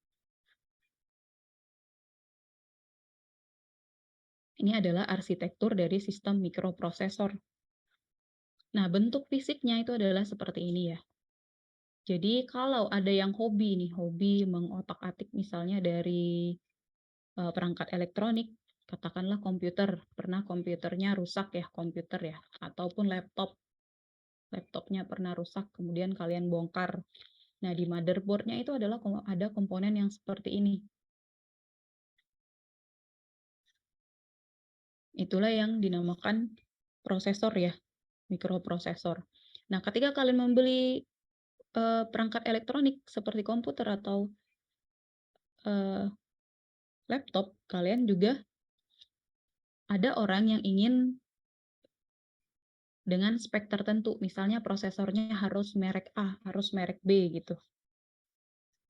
Ini adalah arsitektur dari sistem mikroprosesor. Nah, bentuk fisiknya itu adalah seperti ini ya. Jadi kalau ada yang hobi nih, hobi mengotak-atik misalnya dari perangkat elektronik, katakanlah komputer, pernah komputernya rusak ya, komputer ya, ataupun laptopnya pernah rusak, kemudian kalian bongkar. Nah, di motherboard-nya itu adalah ada komponen yang seperti ini. Itulah yang dinamakan prosesor ya, mikroprosesor. Nah, ketika kalian membeli perangkat elektronik seperti komputer atau laptop, kalian juga ada orang yang ingin dengan spek tertentu, misalnya prosesornya harus merek A, harus merek B gitu.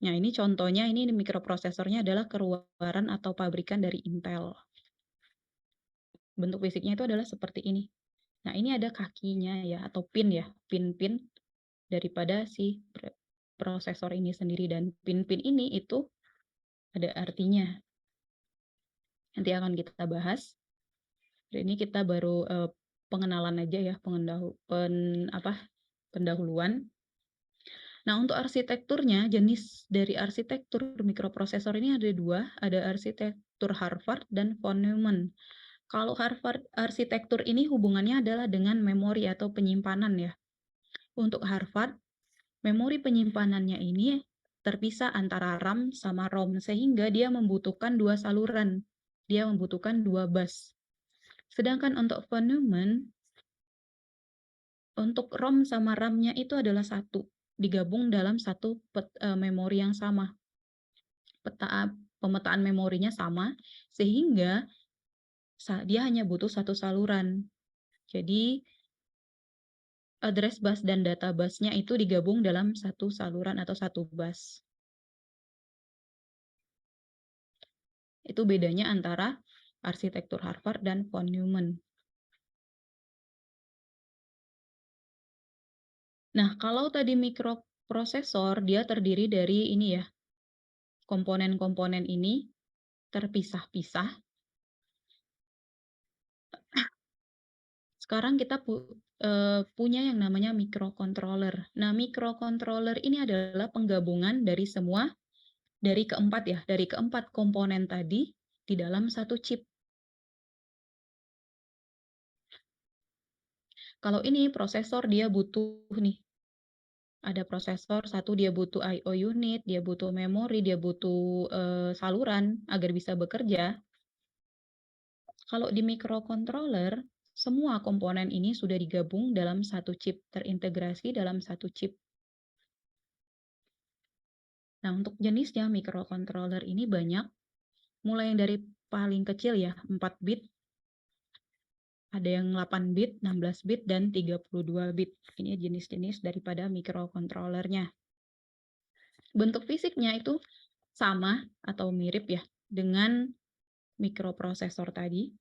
Nah, ini contohnya, ini mikroprosesornya adalah keluaran atau pabrikan dari Intel. Bentuk fisiknya itu adalah seperti ini. Nah, ini ada kakinya ya, atau pin ya, pin-pin daripada si prosesor ini sendiri, dan pin-pin ini itu ada artinya. Nanti akan kita bahas. Ini kita baru pengenalan aja ya, pendahuluan. Nah, untuk arsitekturnya, jenis dari arsitektur mikroprosesor ini ada dua, ada arsitektur Harvard dan von Neumann. Kalau Harvard arsitektur ini hubungannya adalah dengan memori atau penyimpanan ya. Untuk Harvard, memori penyimpanannya ini terpisah antara RAM sama ROM, sehingga dia membutuhkan dua saluran. Dia membutuhkan dua bus. Sedangkan untuk von Neumann, untuk ROM sama RAM-nya itu adalah satu, digabung dalam satu memori yang sama. Pemetaan memorinya sama, sehingga dia hanya butuh satu saluran. Jadi, address bus dan data busnya itu digabung dalam satu saluran atau satu bus. Itu bedanya antara arsitektur Harvard dan von Neumann. Nah, kalau tadi mikroprosesor, dia terdiri dari ini ya, komponen-komponen ini terpisah-pisah. Sekarang kita punya yang namanya microcontroller. Nah, microcontroller ini adalah penggabungan dari keempat komponen tadi di dalam satu chip. Kalau ini prosesor, dia butuh nih, ada prosesor satu, dia butuh I/O unit, dia butuh memori, dia butuh saluran agar bisa bekerja. Kalau di microcontroller, semua komponen ini sudah digabung dalam satu chip, terintegrasi dalam satu chip. Nah, untuk jenisnya microcontroller ini banyak, mulai yang dari paling kecil ya, 4 bit, ada yang 8 bit, 16 bit, dan 32 bit. Ini jenis-jenis daripada microcontrollernya. Bentuk fisiknya itu sama atau mirip ya dengan mikroprosesor tadi.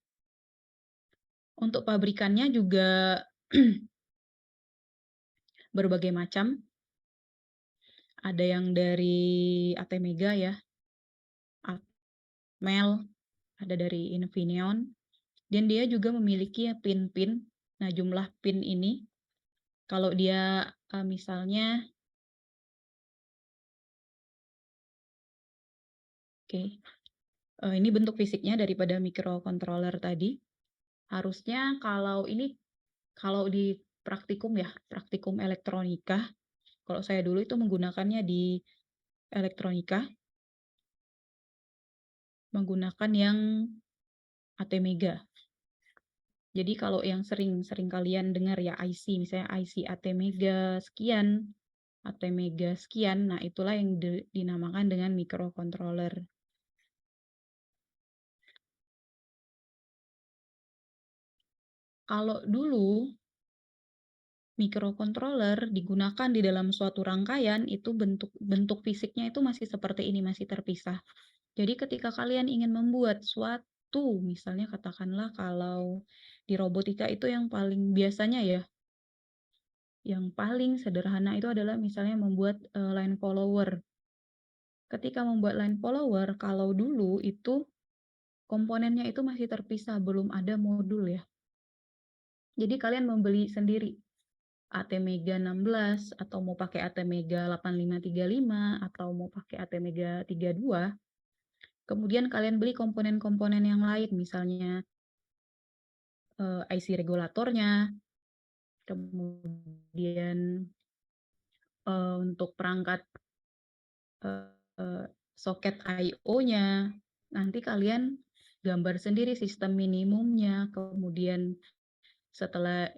Untuk pabrikannya juga berbagai macam. Ada yang dari ATmega ya, Atmel, ada dari Infineon, dan dia juga memiliki pin-pin. Nah, jumlah pin ini, kalau dia misalnya, ini bentuk fisiknya daripada microcontroller tadi. Harusnya kalau di praktikum ya, praktikum elektronika, kalau saya dulu itu menggunakannya di elektronika, menggunakan yang ATmega. Jadi kalau yang sering kalian dengar ya IC, misalnya IC ATmega sekian, ATmega sekian, nah itulah yang dinamakan dengan microcontroller. Kalau dulu microcontroller digunakan di dalam suatu rangkaian, itu bentuk fisiknya itu masih seperti ini, masih terpisah. Jadi ketika kalian ingin membuat suatu, misalnya katakanlah kalau di robotika itu yang paling biasanya ya, yang paling sederhana itu adalah misalnya membuat line follower. Ketika membuat line follower, kalau dulu itu komponennya itu masih terpisah, belum ada modul ya. Jadi kalian membeli sendiri ATmega 16 atau mau pakai ATmega 8535 atau mau pakai ATmega 32. Kemudian kalian beli komponen-komponen yang lain, misalnya IC regulatornya, kemudian untuk perangkat soket I/O-nya, nanti kalian gambar sendiri sistem minimumnya, kemudian Setelah,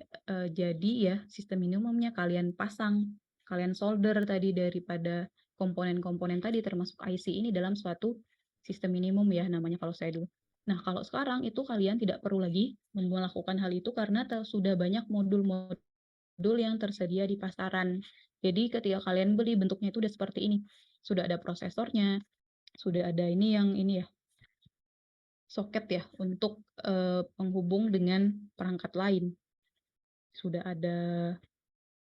jadi ya sistem minimumnya kalian pasang, kalian solder tadi daripada komponen-komponen tadi termasuk IC ini dalam suatu sistem minimum ya namanya kalau saya dulu. Nah, kalau sekarang itu kalian tidak perlu lagi melakukan hal itu karena sudah banyak modul-modul yang tersedia di pasaran. Jadi ketika kalian beli bentuknya itu udah seperti ini. Sudah ada prosesornya, sudah ada ini ya, soket ya untuk, penghubung dengan perangkat lain. Sudah ada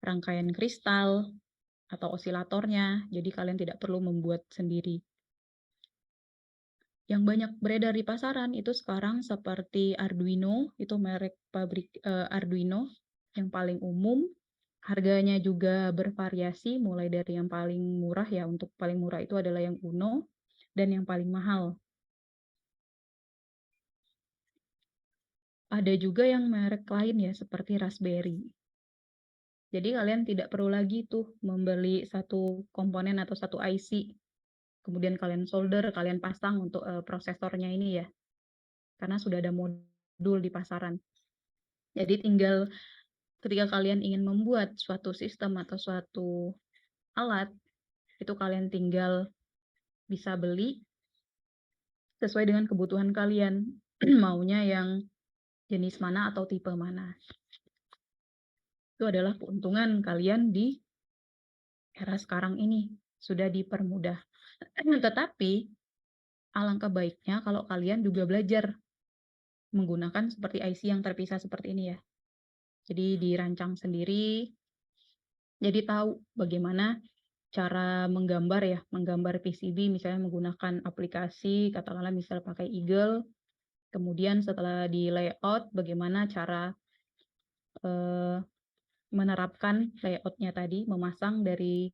rangkaian kristal atau osilatornya, jadi kalian tidak perlu membuat sendiri. Yang banyak beredar di pasaran itu sekarang seperti Arduino, itu merek pabrik Arduino yang paling umum. Harganya juga bervariasi mulai dari yang paling murah ya, untuk paling murah itu adalah yang Uno dan yang paling mahal. Ada juga yang merek lain ya seperti Raspberry. Jadi kalian tidak perlu lagi tuh membeli satu komponen atau satu IC. Kemudian kalian solder, kalian pasang untuk prosesornya ini ya. Karena sudah ada modul di pasaran. Jadi tinggal ketika kalian ingin membuat suatu sistem atau suatu alat, itu kalian tinggal bisa beli sesuai dengan kebutuhan kalian. Maunya yang jenis mana atau tipe mana. Itu adalah keuntungan kalian di era sekarang ini. Sudah dipermudah. Tetapi alangkah baiknya kalau kalian juga belajar menggunakan seperti IC yang terpisah seperti ini ya. Jadi dirancang sendiri, jadi tahu bagaimana cara menggambar ya, menggambar PCB misalnya menggunakan aplikasi, katakanlah misal pakai Eagle, kemudian setelah di layout bagaimana cara menerapkan layoutnya tadi, memasang dari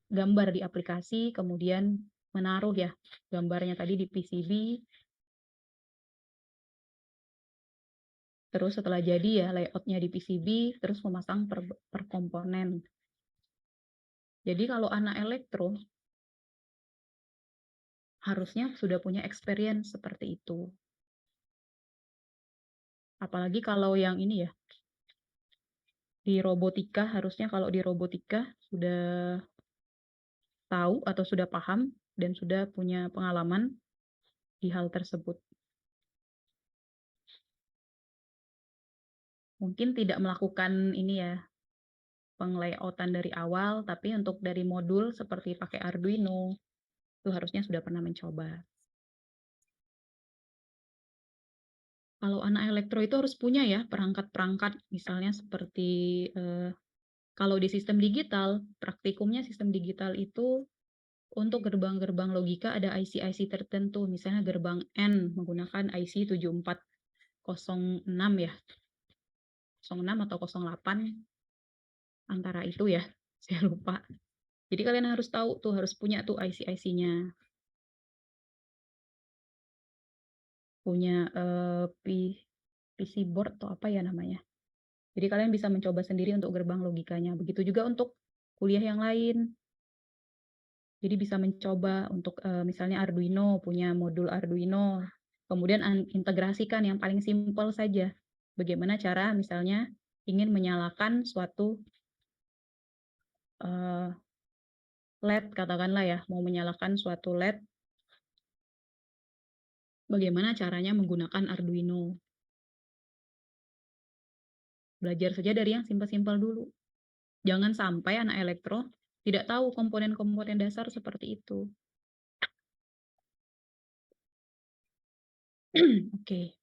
gambar di aplikasi, kemudian menaruh ya gambarnya tadi di PCB, terus setelah jadi ya layoutnya di PCB, terus memasang per komponen. Jadi kalau anak elektro, harusnya sudah punya experience seperti itu. Apalagi kalau yang ini ya, di robotika, harusnya kalau di robotika sudah tahu atau sudah paham dan sudah punya pengalaman di hal tersebut. Mungkin tidak melakukan ini ya, penglayoutan dari awal, tapi untuk dari modul seperti pakai Arduino, itu harusnya sudah pernah mencoba. Kalau anak elektro itu harus punya ya perangkat-perangkat, misalnya seperti kalau di sistem digital, praktikumnya sistem digital itu untuk gerbang-gerbang logika ada IC-IC tertentu, misalnya gerbang N menggunakan IC 7406 ya, 06 atau 08, antara itu ya, saya lupa. Jadi kalian harus tahu tuh, harus punya tuh IC-IC-nya. Punya PC board atau apa ya namanya. Jadi kalian bisa mencoba sendiri untuk gerbang logikanya. Begitu juga untuk kuliah yang lain. Jadi bisa mencoba untuk misalnya Arduino, punya modul Arduino. Kemudian integrasikan yang paling simpel saja. Bagaimana cara misalnya ingin menyalakan suatu LED, katakanlah ya, mau menyalakan suatu LED. Bagaimana caranya menggunakan Arduino. Belajar saja dari yang simpel-simpel dulu. Jangan sampai anak elektro tidak tahu komponen-komponen dasar seperti itu. Oke.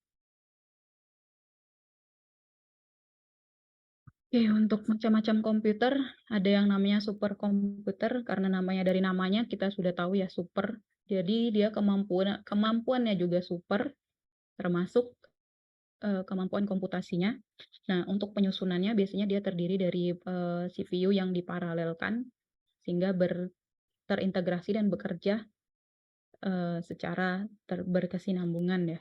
Oke, untuk macam-macam komputer, ada yang namanya superkomputer, karena namanya dari namanya kita sudah tahu ya super. Jadi dia kemampuannya juga super, termasuk kemampuan komputasinya. Nah, untuk penyusunannya biasanya dia terdiri dari CPU yang diparalelkan, sehingga terintegrasi dan bekerja secara berkesinambungan ya.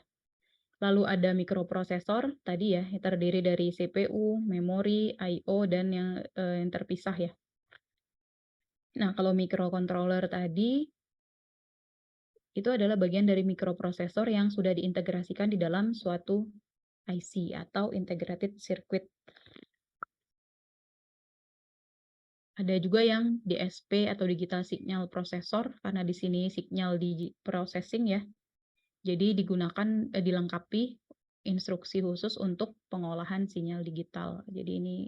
Lalu ada mikroprosesor tadi ya, yang terdiri dari CPU, memori, I/O, dan yang terpisah ya. Nah, kalau microcontroller tadi, itu adalah bagian dari mikroprosesor yang sudah diintegrasikan di dalam suatu IC atau Integrated Circuit. Ada juga yang DSP atau Digital Signal Processor, karena di sini signal processing ya. Jadi dilengkapi instruksi khusus untuk pengolahan sinyal digital. Jadi ini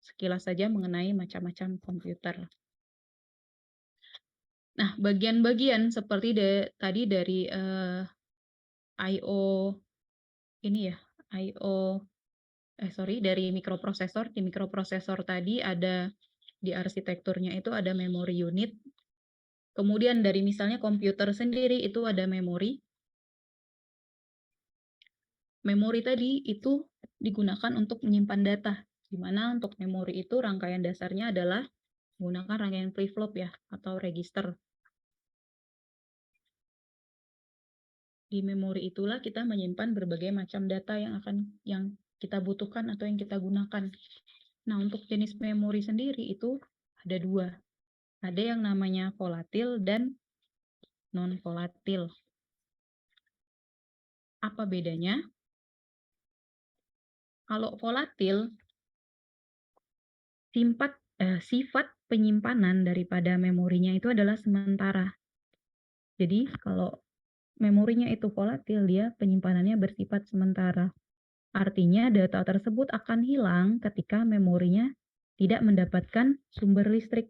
sekilas saja mengenai macam-macam komputer. Nah, bagian-bagian seperti tadi dari I/O ini ya, dari mikroprosesor. Di mikroprosesor tadi ada di arsitekturnya itu ada memory unit. Kemudian dari misalnya komputer sendiri itu ada memori. Memori tadi itu digunakan untuk menyimpan data, di mana untuk memori itu rangkaian dasarnya adalah menggunakan rangkaian preflop ya, atau register. Di memori itulah kita menyimpan berbagai macam data yang kita butuhkan atau yang kita gunakan. Nah, untuk jenis memori sendiri itu ada dua. Ada yang namanya volatil dan non-volatil. Apa bedanya? Kalau volatil, sifat penyimpanan daripada memorinya itu adalah sementara. Jadi, kalau memorinya itu volatil, dia penyimpanannya bersifat sementara. Artinya data tersebut akan hilang ketika memorinya tidak mendapatkan sumber listrik.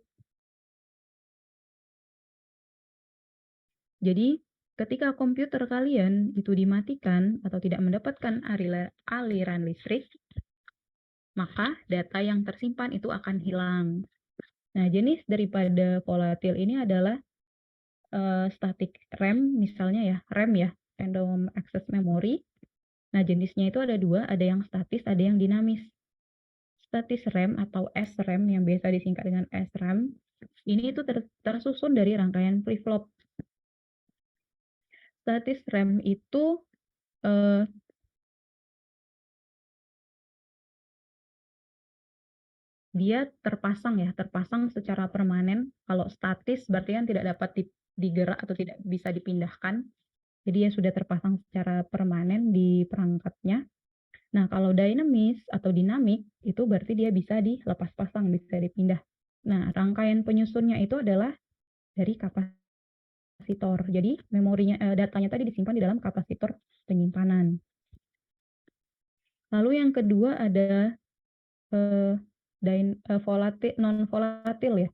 Jadi, ketika komputer kalian itu dimatikan atau tidak mendapatkan aliran listrik, maka data yang tersimpan itu akan hilang. Nah, jenis daripada volatil ini adalah static RAM, misalnya ya, RAM ya, Random Access Memory. Nah, jenisnya itu ada dua, ada yang statis, ada yang dinamis. Statis RAM atau SRAM yang biasa disingkat dengan SRAM, ini itu tersusun dari rangkaian preflop. Statis RAM itu dia terpasang secara permanen. Kalau statis berarti kan tidak dapat digerak atau tidak bisa dipindahkan. Jadi ya sudah terpasang secara permanen di perangkatnya. Nah, kalau dinamis atau dinamik itu berarti dia bisa dilepas pasang, bisa dipindah. Nah, rangkaian penyusunnya itu adalah dari kapasitor. Jadi datanya tadi disimpan di dalam kapasitor penyimpanan. Lalu yang kedua ada non-volatil ya.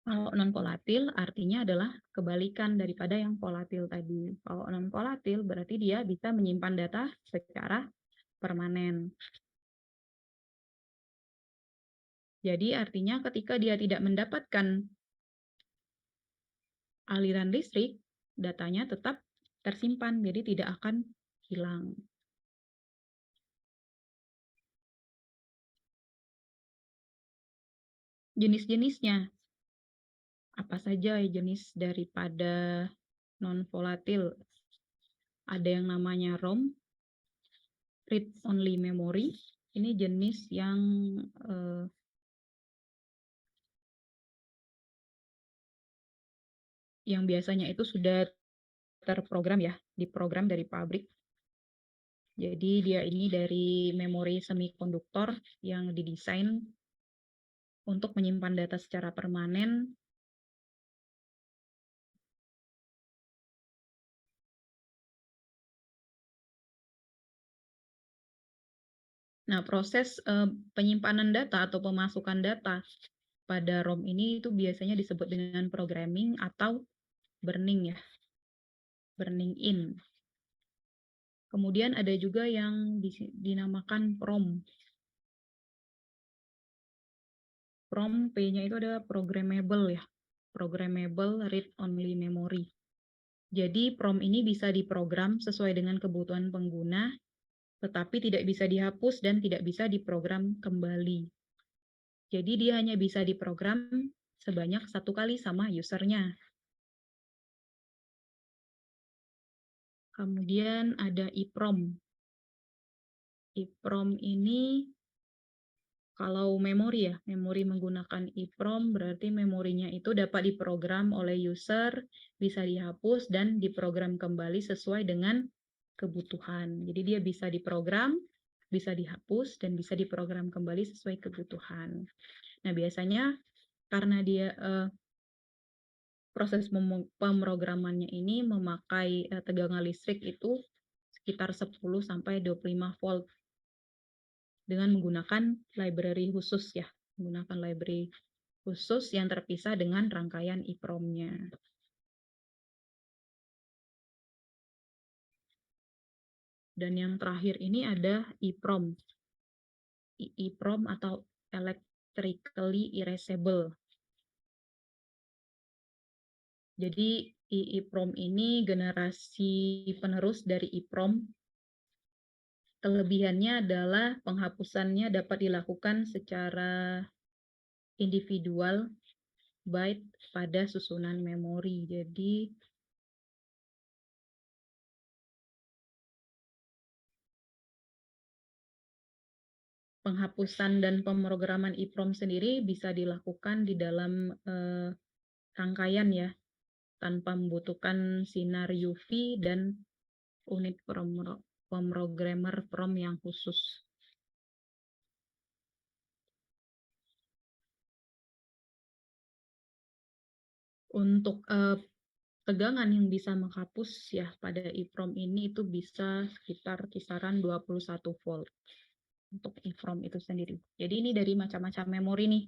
Kalau non-volatil artinya adalah kebalikan daripada yang volatil tadi. Kalau non-volatil berarti dia bisa menyimpan data secara permanen. Jadi artinya ketika dia tidak mendapatkan aliran listrik, datanya tetap tersimpan, jadi tidak akan hilang. Jenis-jenisnya, apa saja jenis daripada non-volatil? Ada yang namanya ROM, Read Only Memory. Ini jenis yang biasanya itu sudah terprogram ya, diprogram dari pabrik. Jadi dia ini dari memori semikonduktor yang didesain untuk menyimpan data secara permanen. Nah, proses penyimpanan data atau pemasukan data pada ROM ini itu biasanya disebut dengan programming atau burning ya, burning in. Kemudian ada juga yang dinamakan PROM. PROM P-nya itu adalah programmable ya, programmable read only memory. Jadi PROM ini bisa diprogram sesuai dengan kebutuhan pengguna, tetapi tidak bisa dihapus dan tidak bisa diprogram kembali. Jadi dia hanya bisa diprogram sebanyak satu kali sama usernya. Kemudian ada EEPROM. EEPROM ini kalau memori ya, memori menggunakan EEPROM berarti memorinya itu dapat diprogram oleh user, bisa dihapus dan diprogram kembali sesuai dengan kebutuhan. Jadi dia bisa diprogram, bisa dihapus, dan bisa diprogram kembali sesuai kebutuhan. Nah, biasanya karena dia proses pemrogramannya ini memakai tegangan listrik itu sekitar 10 sampai 25 volt dengan menggunakan library khusus ya, menggunakan library khusus yang terpisah dengan rangkaian EEPROM-nya. Dan yang terakhir ini ada EEPROM. EEPROM atau electrically erasable. Jadi EEPROM ini generasi penerus dari EEPROM. Kelebihannya adalah penghapusannya dapat dilakukan secara individual byte pada susunan memori. Jadi penghapusan dan pemrograman EEPROM sendiri bisa dilakukan di dalam rangkaian ya, tanpa membutuhkan sinar UV dan unit pemrogramer PROM yang khusus. Untuk tegangan yang bisa menghapus ya pada EEPROM ini itu bisa sekitar kisaran 21 volt untuk EEPROM itu sendiri. Jadi ini dari macam-macam memori nih.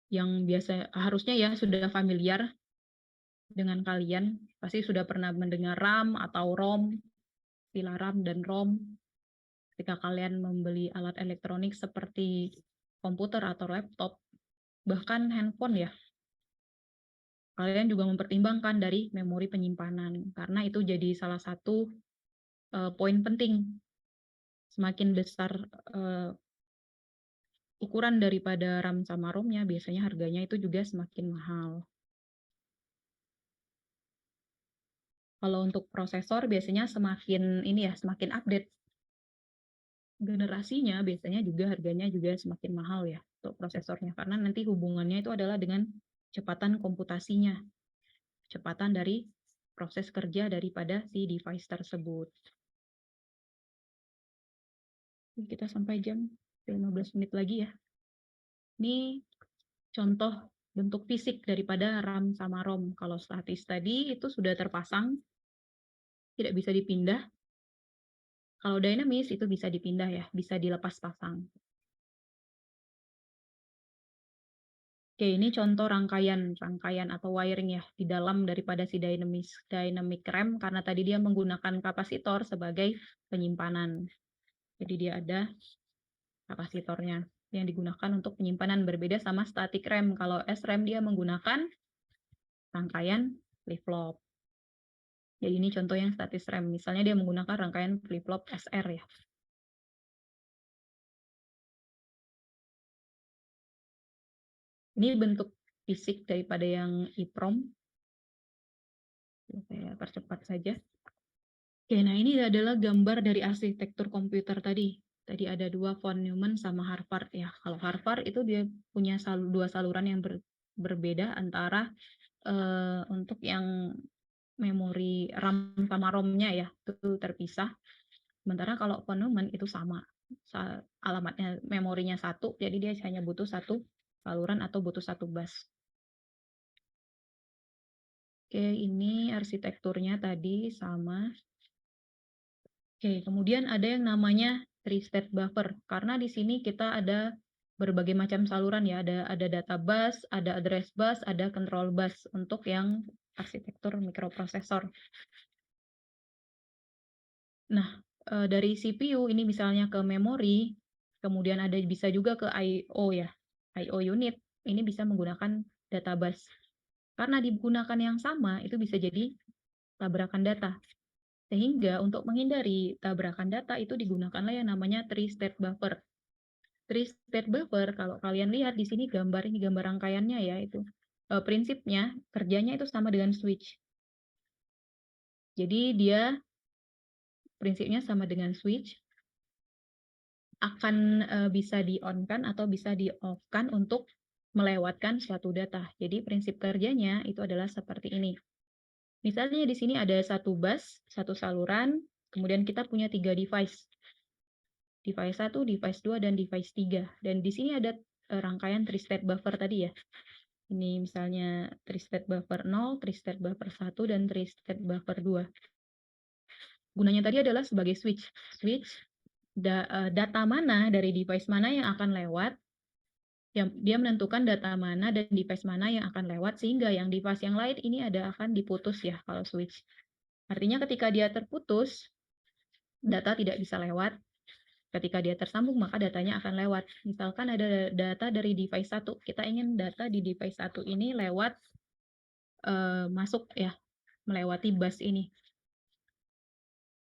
Yang biasa harusnya ya sudah familiar dengan kalian, pasti sudah pernah mendengar RAM atau ROM, istilah RAM dan ROM. Ketika kalian membeli alat elektronik seperti komputer atau laptop, bahkan handphone ya, kalian juga mempertimbangkan dari memori penyimpanan, karena itu jadi salah satu poin penting. Semakin besar ukuran daripada RAM sama ROM-nya, biasanya harganya itu juga semakin mahal. Kalau untuk prosesor biasanya semakin ini ya, semakin update generasinya, biasanya juga harganya juga semakin mahal ya untuk prosesornya, karena nanti hubungannya itu adalah dengan kecepatan komputasinya, kecepatan dari proses kerja daripada si device tersebut. Kita sampai jam 15 menit lagi ya. Ini contoh bentuk fisik daripada RAM sama ROM. Kalau statis tadi itu sudah terpasang, tidak bisa dipindah. Kalau dinamis itu bisa dipindah ya, bisa dilepas pasang. Oke, ini contoh rangkaian atau wiring ya di dalam daripada si dynamic RAM, karena tadi dia menggunakan kapasitor sebagai penyimpanan. Jadi dia ada kapasitornya yang digunakan untuk penyimpanan, berbeda sama static RAM. Kalau SRAM dia menggunakan rangkaian flip-flop. Jadi ini contoh yang statis RAM. Misalnya dia menggunakan rangkaian flip-flop SR ya. Ini bentuk fisik daripada yang EEPROM. Saya percepat saja. Oke, nah ini adalah gambar dari arsitektur komputer tadi. Tadi ada dua, von Neumann sama Harvard ya. Kalau Harvard itu dia punya dua saluran yang berbeda antara untuk yang memori RAM sama ROM-nya ya, itu terpisah. Sementara kalau von Neumann itu sama. Alamatnya memorinya satu, jadi dia hanya butuh satu saluran atau butuh satu bus. Oke, ini arsitekturnya tadi sama. Oke, kemudian ada yang namanya three-state buffer. Karena di sini kita ada berbagai macam saluran ya, ada data bus, ada address bus, ada control bus untuk yang arsitektur mikroprosesor. Nah, dari CPU ini misalnya ke memori, kemudian ada bisa juga ke I/O ya, I/O unit, ini bisa menggunakan data bus. Karena digunakan yang sama, itu bisa jadi tabrakan data. Sehingga untuk menghindari tabrakan data itu digunakanlah yang namanya three-state buffer. Three-state buffer, kalau kalian lihat di sini gambar ini gambar rangkaiannya ya, itu prinsipnya kerjanya itu sama dengan switch. Jadi dia prinsipnya sama dengan switch, akan bisa di-on-kan atau bisa di-off-kan untuk melewatkan suatu data. Jadi prinsip kerjanya itu adalah seperti ini. Misalnya di sini ada satu bus, satu saluran, kemudian kita punya 3 device. Device 1, device 2, dan device 3. Dan di sini ada rangkaian tri-state buffer tadi ya. Ini misalnya tri-state buffer 0, tri-state buffer 1, dan tri-state buffer 2. Gunanya tadi adalah sebagai switch. Data mana dari device mana yang akan lewat, dia menentukan data mana dan device mana yang akan lewat, sehingga yang device yang lain ini akan diputus ya kalau switch. Artinya ketika dia terputus, data tidak bisa lewat. Ketika dia tersambung, maka datanya akan lewat. Misalkan ada data dari device 1, kita ingin data di device 1 ini lewat, masuk ya, melewati bus ini.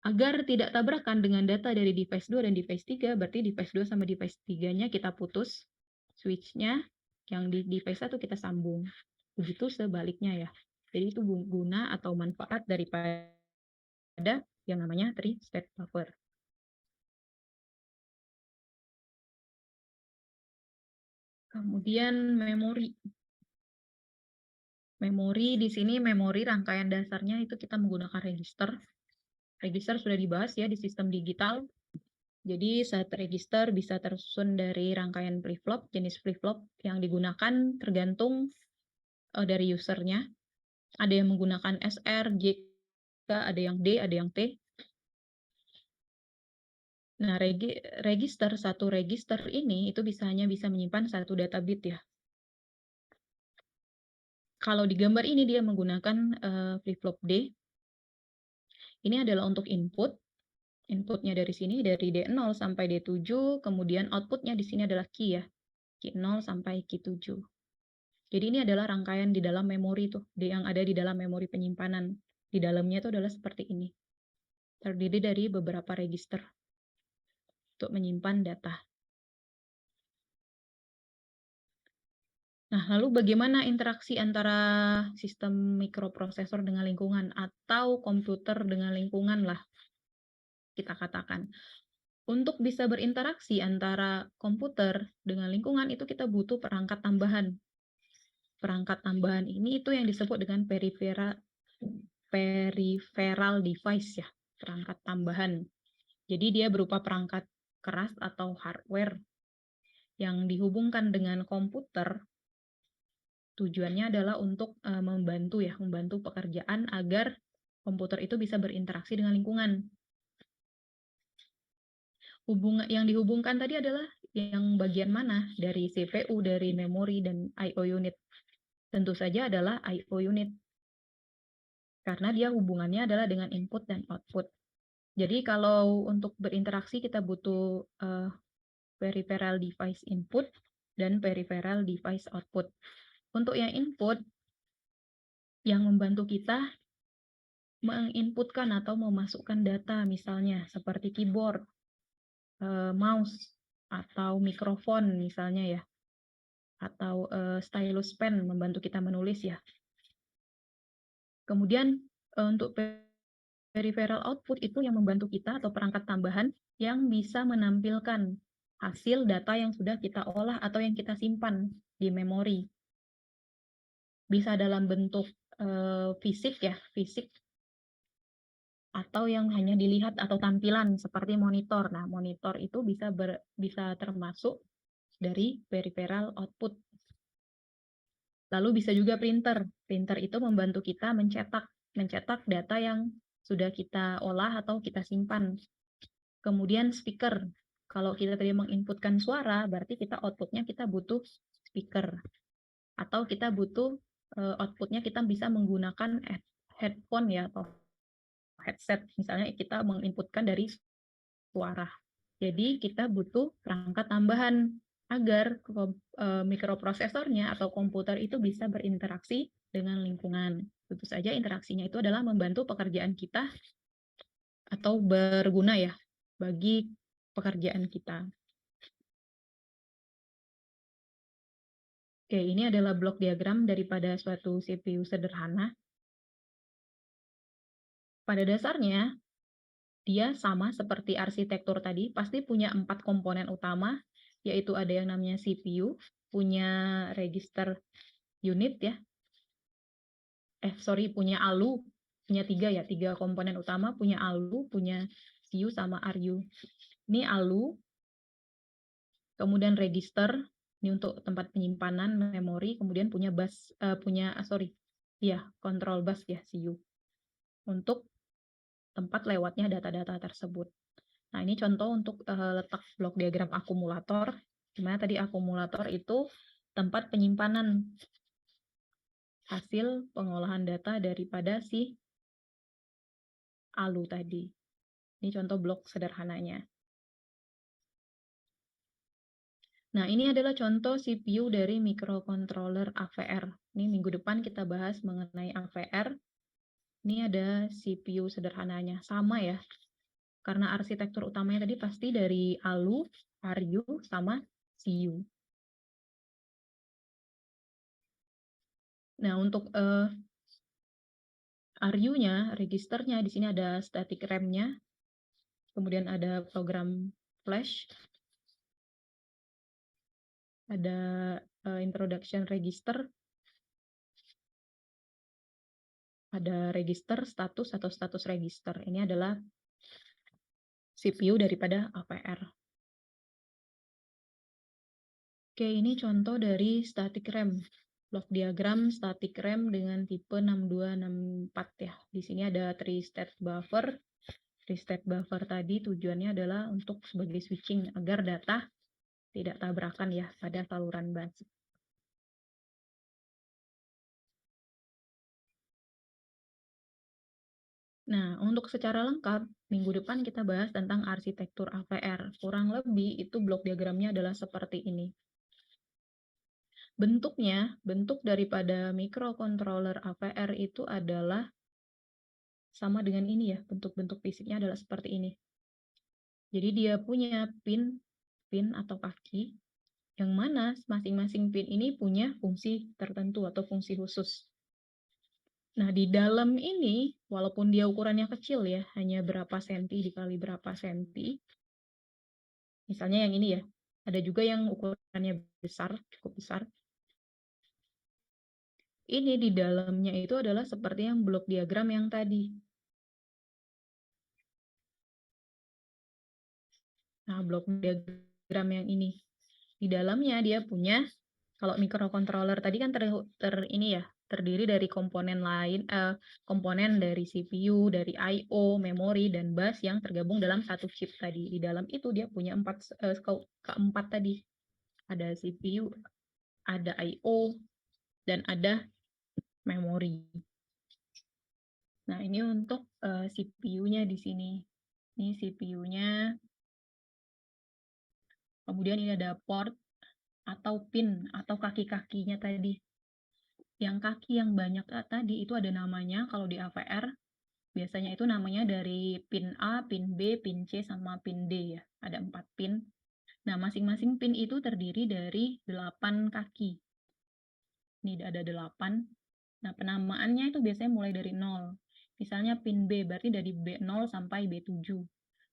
Agar tidak tabrakan dengan data dari device 2 dan device 3, berarti device 2 sama device 3-nya kita putus, switch-nya, yang di device 1 kita sambung. Begitu sebaliknya ya. Jadi itu guna atau manfaat daripada yang namanya tri-state buffer. Kemudian memori. Memori di sini, memori rangkaian dasarnya itu kita menggunakan register. Register sudah dibahas ya di sistem digital. Jadi saat register bisa tersusun dari rangkaian flip-flop, jenis flip-flop yang digunakan tergantung dari usernya. Ada yang menggunakan SR, JK, ada yang D, ada yang T. Nah, satu register ini itu hanya bisa menyimpan satu data bit ya. Kalau di gambar ini dia menggunakan flip-flop D. Ini adalah untuk input. Inputnya dari sini, dari D0 sampai D7, kemudian outputnya di sini adalah key ya. Key 0 sampai key 7. Jadi ini adalah rangkaian di dalam memori tuh, yang ada di dalam memori penyimpanan. Di dalamnya itu adalah seperti ini. Terdiri dari beberapa register untuk menyimpan data. Nah, lalu bagaimana interaksi antara sistem mikroprosesor dengan lingkungan atau komputer dengan lingkungan lah, kita katakan. Untuk bisa berinteraksi antara komputer dengan lingkungan itu kita butuh perangkat tambahan. Perangkat tambahan ini itu yang disebut dengan peripheral device ya, perangkat tambahan. Jadi dia berupa perangkat keras atau hardware yang dihubungkan dengan komputer. Tujuannya adalah untuk membantu pekerjaan agar komputer itu bisa berinteraksi dengan lingkungan. Yang dihubungkan tadi adalah yang bagian mana dari CPU, dari memori, dan I/O unit. Tentu saja adalah I/O unit. Karena dia hubungannya adalah dengan input dan output. Jadi kalau untuk berinteraksi kita butuh peripheral device input dan peripheral device output. Untuk yang input, yang membantu kita menginputkan atau memasukkan data misalnya seperti keyboard, mouse, atau mikrofon misalnya ya, atau stylus pen membantu kita menulis ya. Kemudian untuk peripheral output itu yang membantu kita atau perangkat tambahan yang bisa menampilkan hasil data yang sudah kita olah atau yang kita simpan di memori. Bisa dalam bentuk fisik ya, fisik, atau yang hanya dilihat atau tampilan seperti monitor. Nah, monitor itu bisa termasuk dari peripheral output. Lalu bisa juga printer. Printer itu membantu kita mencetak data yang sudah kita olah atau kita simpan. Kemudian speaker. Kalau kita tadi menginputkan suara, berarti kita outputnya kita butuh speaker. Atau kita butuh outputnya kita bisa menggunakan headphone ya, atau headset. Misalnya kita menginputkan dari suara. Jadi kita butuh perangkat tambahan agar mikroprosesornya atau komputer itu bisa berinteraksi dengan lingkungan. Tentu saja interaksinya itu adalah membantu pekerjaan kita atau berguna ya bagi pekerjaan kita. Oke, ini adalah blok diagram daripada suatu CPU sederhana. Pada dasarnya, dia sama seperti arsitektur tadi, pasti punya 4 komponen utama, yaitu ada yang namanya CPU, punya register unit ya, punya ALU, punya 3 ya, 3 komponen utama, punya ALU, punya CU, sama RU. Ini ALU, kemudian register, ini untuk tempat penyimpanan memori, kemudian punya bus, control bus ya, CU, untuk tempat lewatnya data-data tersebut. Nah, ini contoh untuk letak blok diagram akumulator, di mana tadi akumulator itu tempat penyimpanan hasil pengolahan data daripada si ALU tadi. Ini contoh blok sederhananya. Nah, ini adalah contoh CPU dari microcontroller AVR. Ini minggu depan kita bahas mengenai AVR. Ini ada CPU sederhananya. Sama ya, karena arsitektur utamanya tadi pasti dari ALU, RU, sama CU. Nah, untuk RU-nya, registernya, di sini ada static RAM-nya, kemudian ada program flash, ada introduction register, ada register status atau status register. Ini adalah CPU daripada AVR. Oke, ini contoh dari static RAM. Block diagram static RAM dengan tipe 6264 ya. Di sini ada 3-state buffer. 3-state buffer tadi tujuannya adalah untuk sebagai switching agar data tidak tabrakan ya pada saluran bus. Nah, untuk secara lengkap, minggu depan kita bahas tentang arsitektur AVR. Kurang lebih itu blok diagramnya adalah seperti ini. Bentuknya, bentuk daripada microcontroller AVR itu adalah sama dengan ini ya, bentuk-bentuk fisiknya adalah seperti ini. Jadi dia punya pin atau kaki, yang mana masing-masing pin ini punya fungsi tertentu atau fungsi khusus. Nah, di dalam ini, walaupun dia ukurannya kecil ya, hanya berapa senti dikali berapa senti, misalnya yang ini ya, ada juga yang ukurannya besar, cukup besar. Ini di dalamnya itu adalah seperti yang blok diagram yang tadi. Nah, blok diagram yang ini. Di dalamnya dia punya, kalau microcontroller tadi kan terdiri dari komponen lain, komponen dari CPU, dari I/O, memori, dan bus yang tergabung dalam satu chip tadi. Di dalam itu dia punya keempat tadi. Ada CPU, ada I/O, dan ada memori. Nah, ini untuk CPU-nya di sini. Ini CPU-nya. Kemudian ini ada port atau pin atau kaki-kakinya tadi. Yang kaki yang banyak tadi itu ada namanya kalau di AVR. Biasanya itu namanya dari pin A, pin B, pin C, sama pin D ya. Ada 4 pin. Nah, masing-masing pin itu terdiri dari 8 kaki. Ini ada 8. Nah, penamaannya itu biasanya mulai dari 0. Misalnya pin B, berarti dari B0 sampai B7.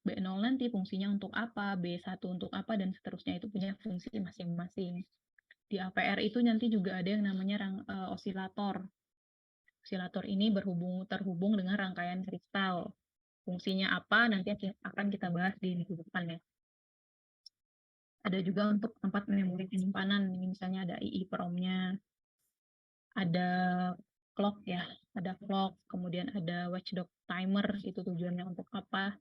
B0 nanti fungsinya untuk apa, B1 untuk apa, dan seterusnya itu punya fungsi masing-masing. Di AVR itu nanti juga ada yang namanya osilator. Osilator ini terhubung dengan rangkaian kristal. Fungsinya apa, nanti akan kita bahas di minggu depan ya. Ada juga untuk tempat memori penyimpanan, ini misalnya ada EEPROM-nya, ada clock ya, ada clock, kemudian ada watchdog timer, itu tujuannya untuk apa,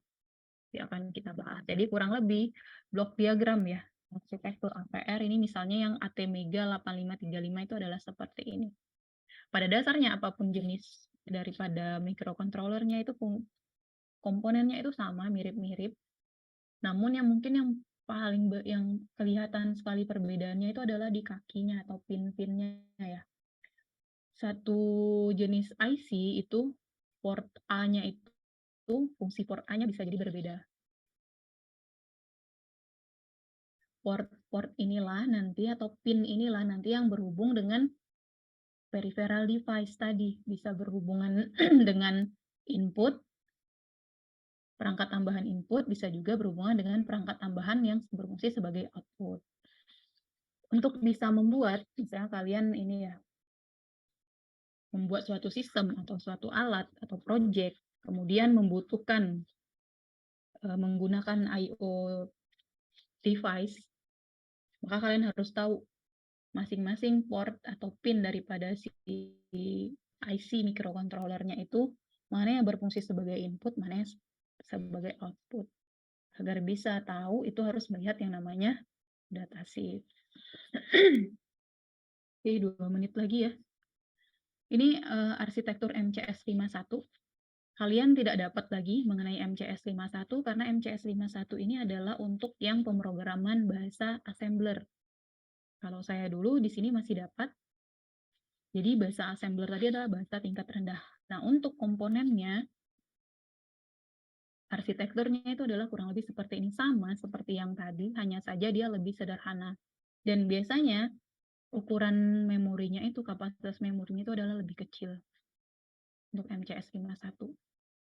itu akan kita bahas. Jadi kurang lebih blok diagram ya, arsitektur AVR ini misalnya yang ATmega 8535 itu adalah seperti ini. Pada dasarnya apapun jenis daripada microcontrollernya itu komponennya itu sama, mirip-mirip. Namun yang mungkin yang kelihatan sekali perbedaannya itu adalah di kakinya atau pin-pinnya ya. Satu jenis IC itu port A-nya itu fungsi port A-nya bisa jadi berbeda. Port inilah nanti atau pin inilah nanti yang berhubung dengan peripheral device tadi, bisa berhubungan dengan input, perangkat tambahan input, bisa juga berhubungan dengan perangkat tambahan yang berfungsi sebagai output. Untuk bisa membuat, misalnya kalian ini ya, membuat suatu sistem atau suatu alat atau project, kemudian membutuhkan menggunakan I/O device, maka kalian harus tahu masing-masing port atau pin daripada si IC microcontrollernya itu mana yang berfungsi sebagai input, mana yang sebagai output. Agar bisa tahu itu harus melihat yang namanya datasheet. Oke, 2 menit lagi ya. Ini arsitektur MCS 51. Kalian tidak dapat lagi mengenai MCS 51 karena MCS 51 ini adalah untuk yang pemrograman bahasa assembler. Kalau saya dulu di sini masih dapat. Jadi bahasa assembler tadi adalah bahasa tingkat rendah. Nah, untuk komponennya, arsitekturnya itu adalah kurang lebih seperti ini, sama seperti yang tadi, hanya saja dia lebih sederhana. Dan biasanya ukuran memorinya itu, kapasitas memorinya itu adalah lebih kecil untuk MCS 51.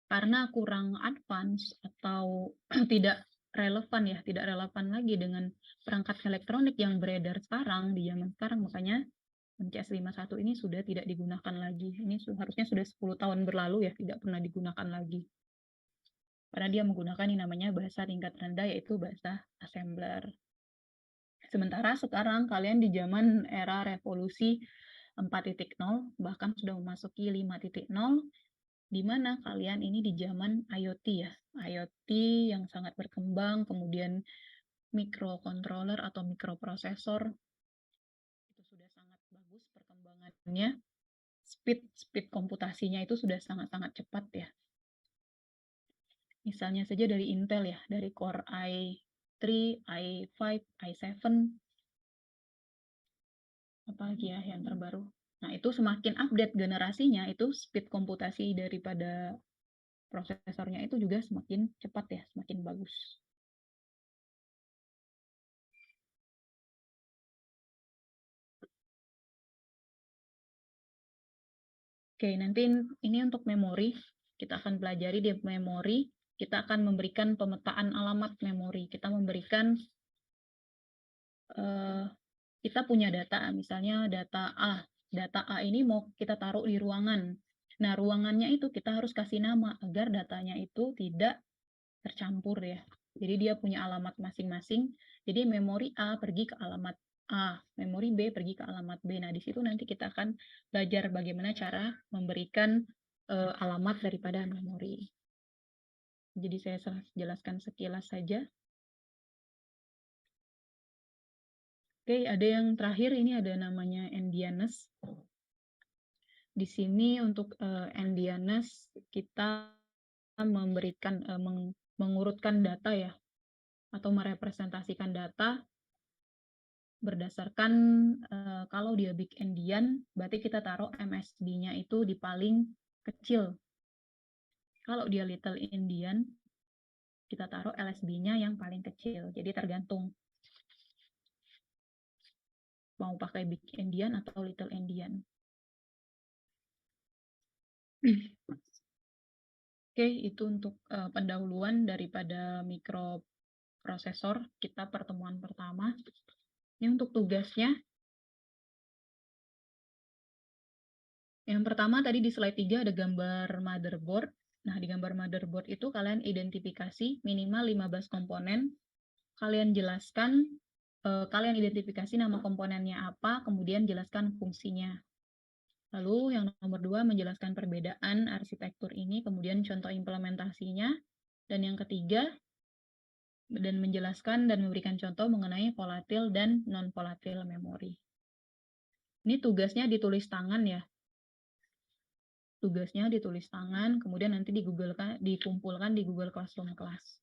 Karena kurang advance atau tidak relevan ya, tidak relevan lagi dengan perangkat elektronik yang beredar sekarang, di zaman sekarang, makanya MCS 51 ini sudah tidak digunakan lagi. Ini harusnya sudah 10 tahun berlalu ya, tidak pernah digunakan lagi. Karena dia menggunakan yang namanya bahasa tingkat rendah, yaitu bahasa assembler. Sementara sekarang kalian di zaman era revolusi 4.0, bahkan sudah memasuki 5.0, di mana kalian ini di zaman IoT ya. IoT yang sangat berkembang, kemudian microcontroller atau microprosesor itu sudah sangat bagus perkembangannya. Speed komputasinya itu sudah sangat-sangat cepat ya. Misalnya saja dari Intel ya, dari Core i3, i5, i7, apa lagi ya yang terbaru. Nah, itu semakin update generasinya, itu speed komputasi daripada prosesornya itu juga semakin cepat ya, semakin bagus. Oke, nanti ini untuk memori. Kita akan pelajari di memori. Kita akan memberikan pemetaan alamat memori. Kita memberikan, kita punya data, misalnya data A. Data A ini mau kita taruh di ruangan. Nah, ruangannya itu kita harus kasih nama agar datanya itu tidak tercampur ya. Jadi dia punya alamat masing-masing. Jadi memori A pergi ke alamat A, memori B pergi ke alamat B. Nah, di situ nanti kita akan belajar bagaimana cara memberikan alamat daripada memori. Jadi saya jelaskan sekilas saja. Oke, ada yang terakhir ini ada namanya endianness. Di sini untuk endianness kita memberikan mengurutkan data ya, atau merepresentasikan data berdasarkan kalau dia big endian, berarti kita taruh MSB-nya itu di paling kecil. Kalau dia little endian, kita taruh LSB-nya yang paling kecil. Jadi tergantung mau pakai big endian atau little endian. Oke, itu untuk pendahuluan daripada mikroprosesor kita pertemuan pertama. Ini untuk tugasnya. Yang pertama tadi di slide 3 ada gambar motherboard. Nah, di gambar motherboard itu kalian identifikasi minimal 15 komponen. Kalian jelaskan, kalian identifikasi nama komponennya apa, kemudian jelaskan fungsinya. Lalu yang nomor 2 menjelaskan perbedaan arsitektur ini, kemudian contoh implementasinya. Dan yang ketiga, dan menjelaskan dan memberikan contoh mengenai volatil dan non-volatil memori. Ini tugasnya ditulis tangan ya. Tugasnya ditulis tangan, kemudian nanti dikumpulkan di Google Classroom kelas.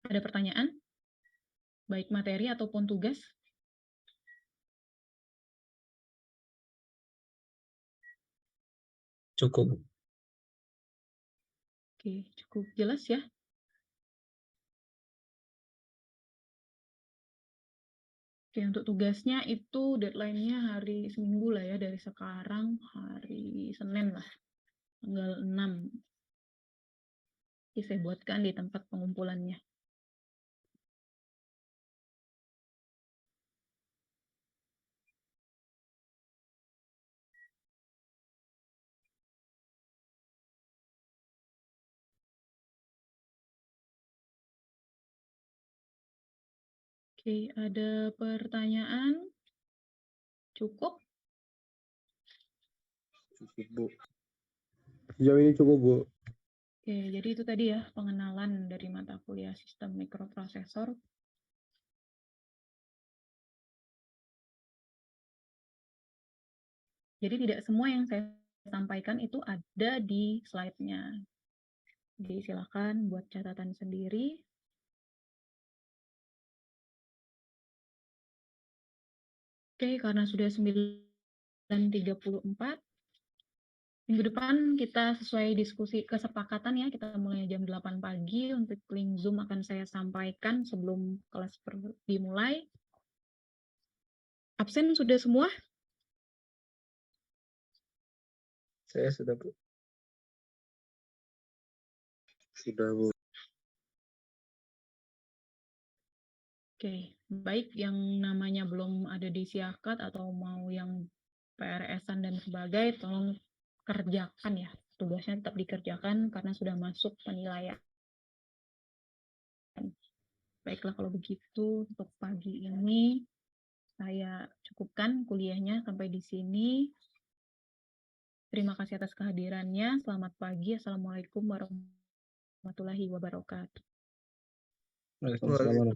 Ada pertanyaan? Baik materi ataupun tugas? Cukup. Oke, cukup jelas ya. Oke, untuk tugasnya itu deadline-nya hari seminggu lah ya, dari sekarang hari Senin lah, tanggal 6. Jadi saya buatkan di tempat pengumpulannya. Oke, ada pertanyaan? Cukup? Cukup, Bu. Sejauh ini cukup, Bu. Oke, jadi itu tadi ya pengenalan dari mata kuliah sistem mikroprosesor. Jadi tidak semua yang saya sampaikan itu ada di slide-nya. Jadi silakan buat catatan sendiri. Oke, karena sudah 9.34, minggu depan kita sesuai diskusi kesepakatan ya, kita mulai jam 8 pagi. Untuk link Zoom akan saya sampaikan sebelum kelas dimulai. Absen sudah semua? Saya sudah, Bu. Sudah, Bu. Oke, baik yang namanya belum ada di siakat atau mau yang PRS-an dan sebagainya, tolong kerjakan ya. Tugasnya tetap dikerjakan karena sudah masuk penilaian. Baiklah kalau begitu untuk pagi ini saya cukupkan kuliahnya sampai di sini. Terima kasih atas kehadirannya. Selamat pagi. Assalamualaikum warahmatullahi wabarakatuh. Waalaikumsalam.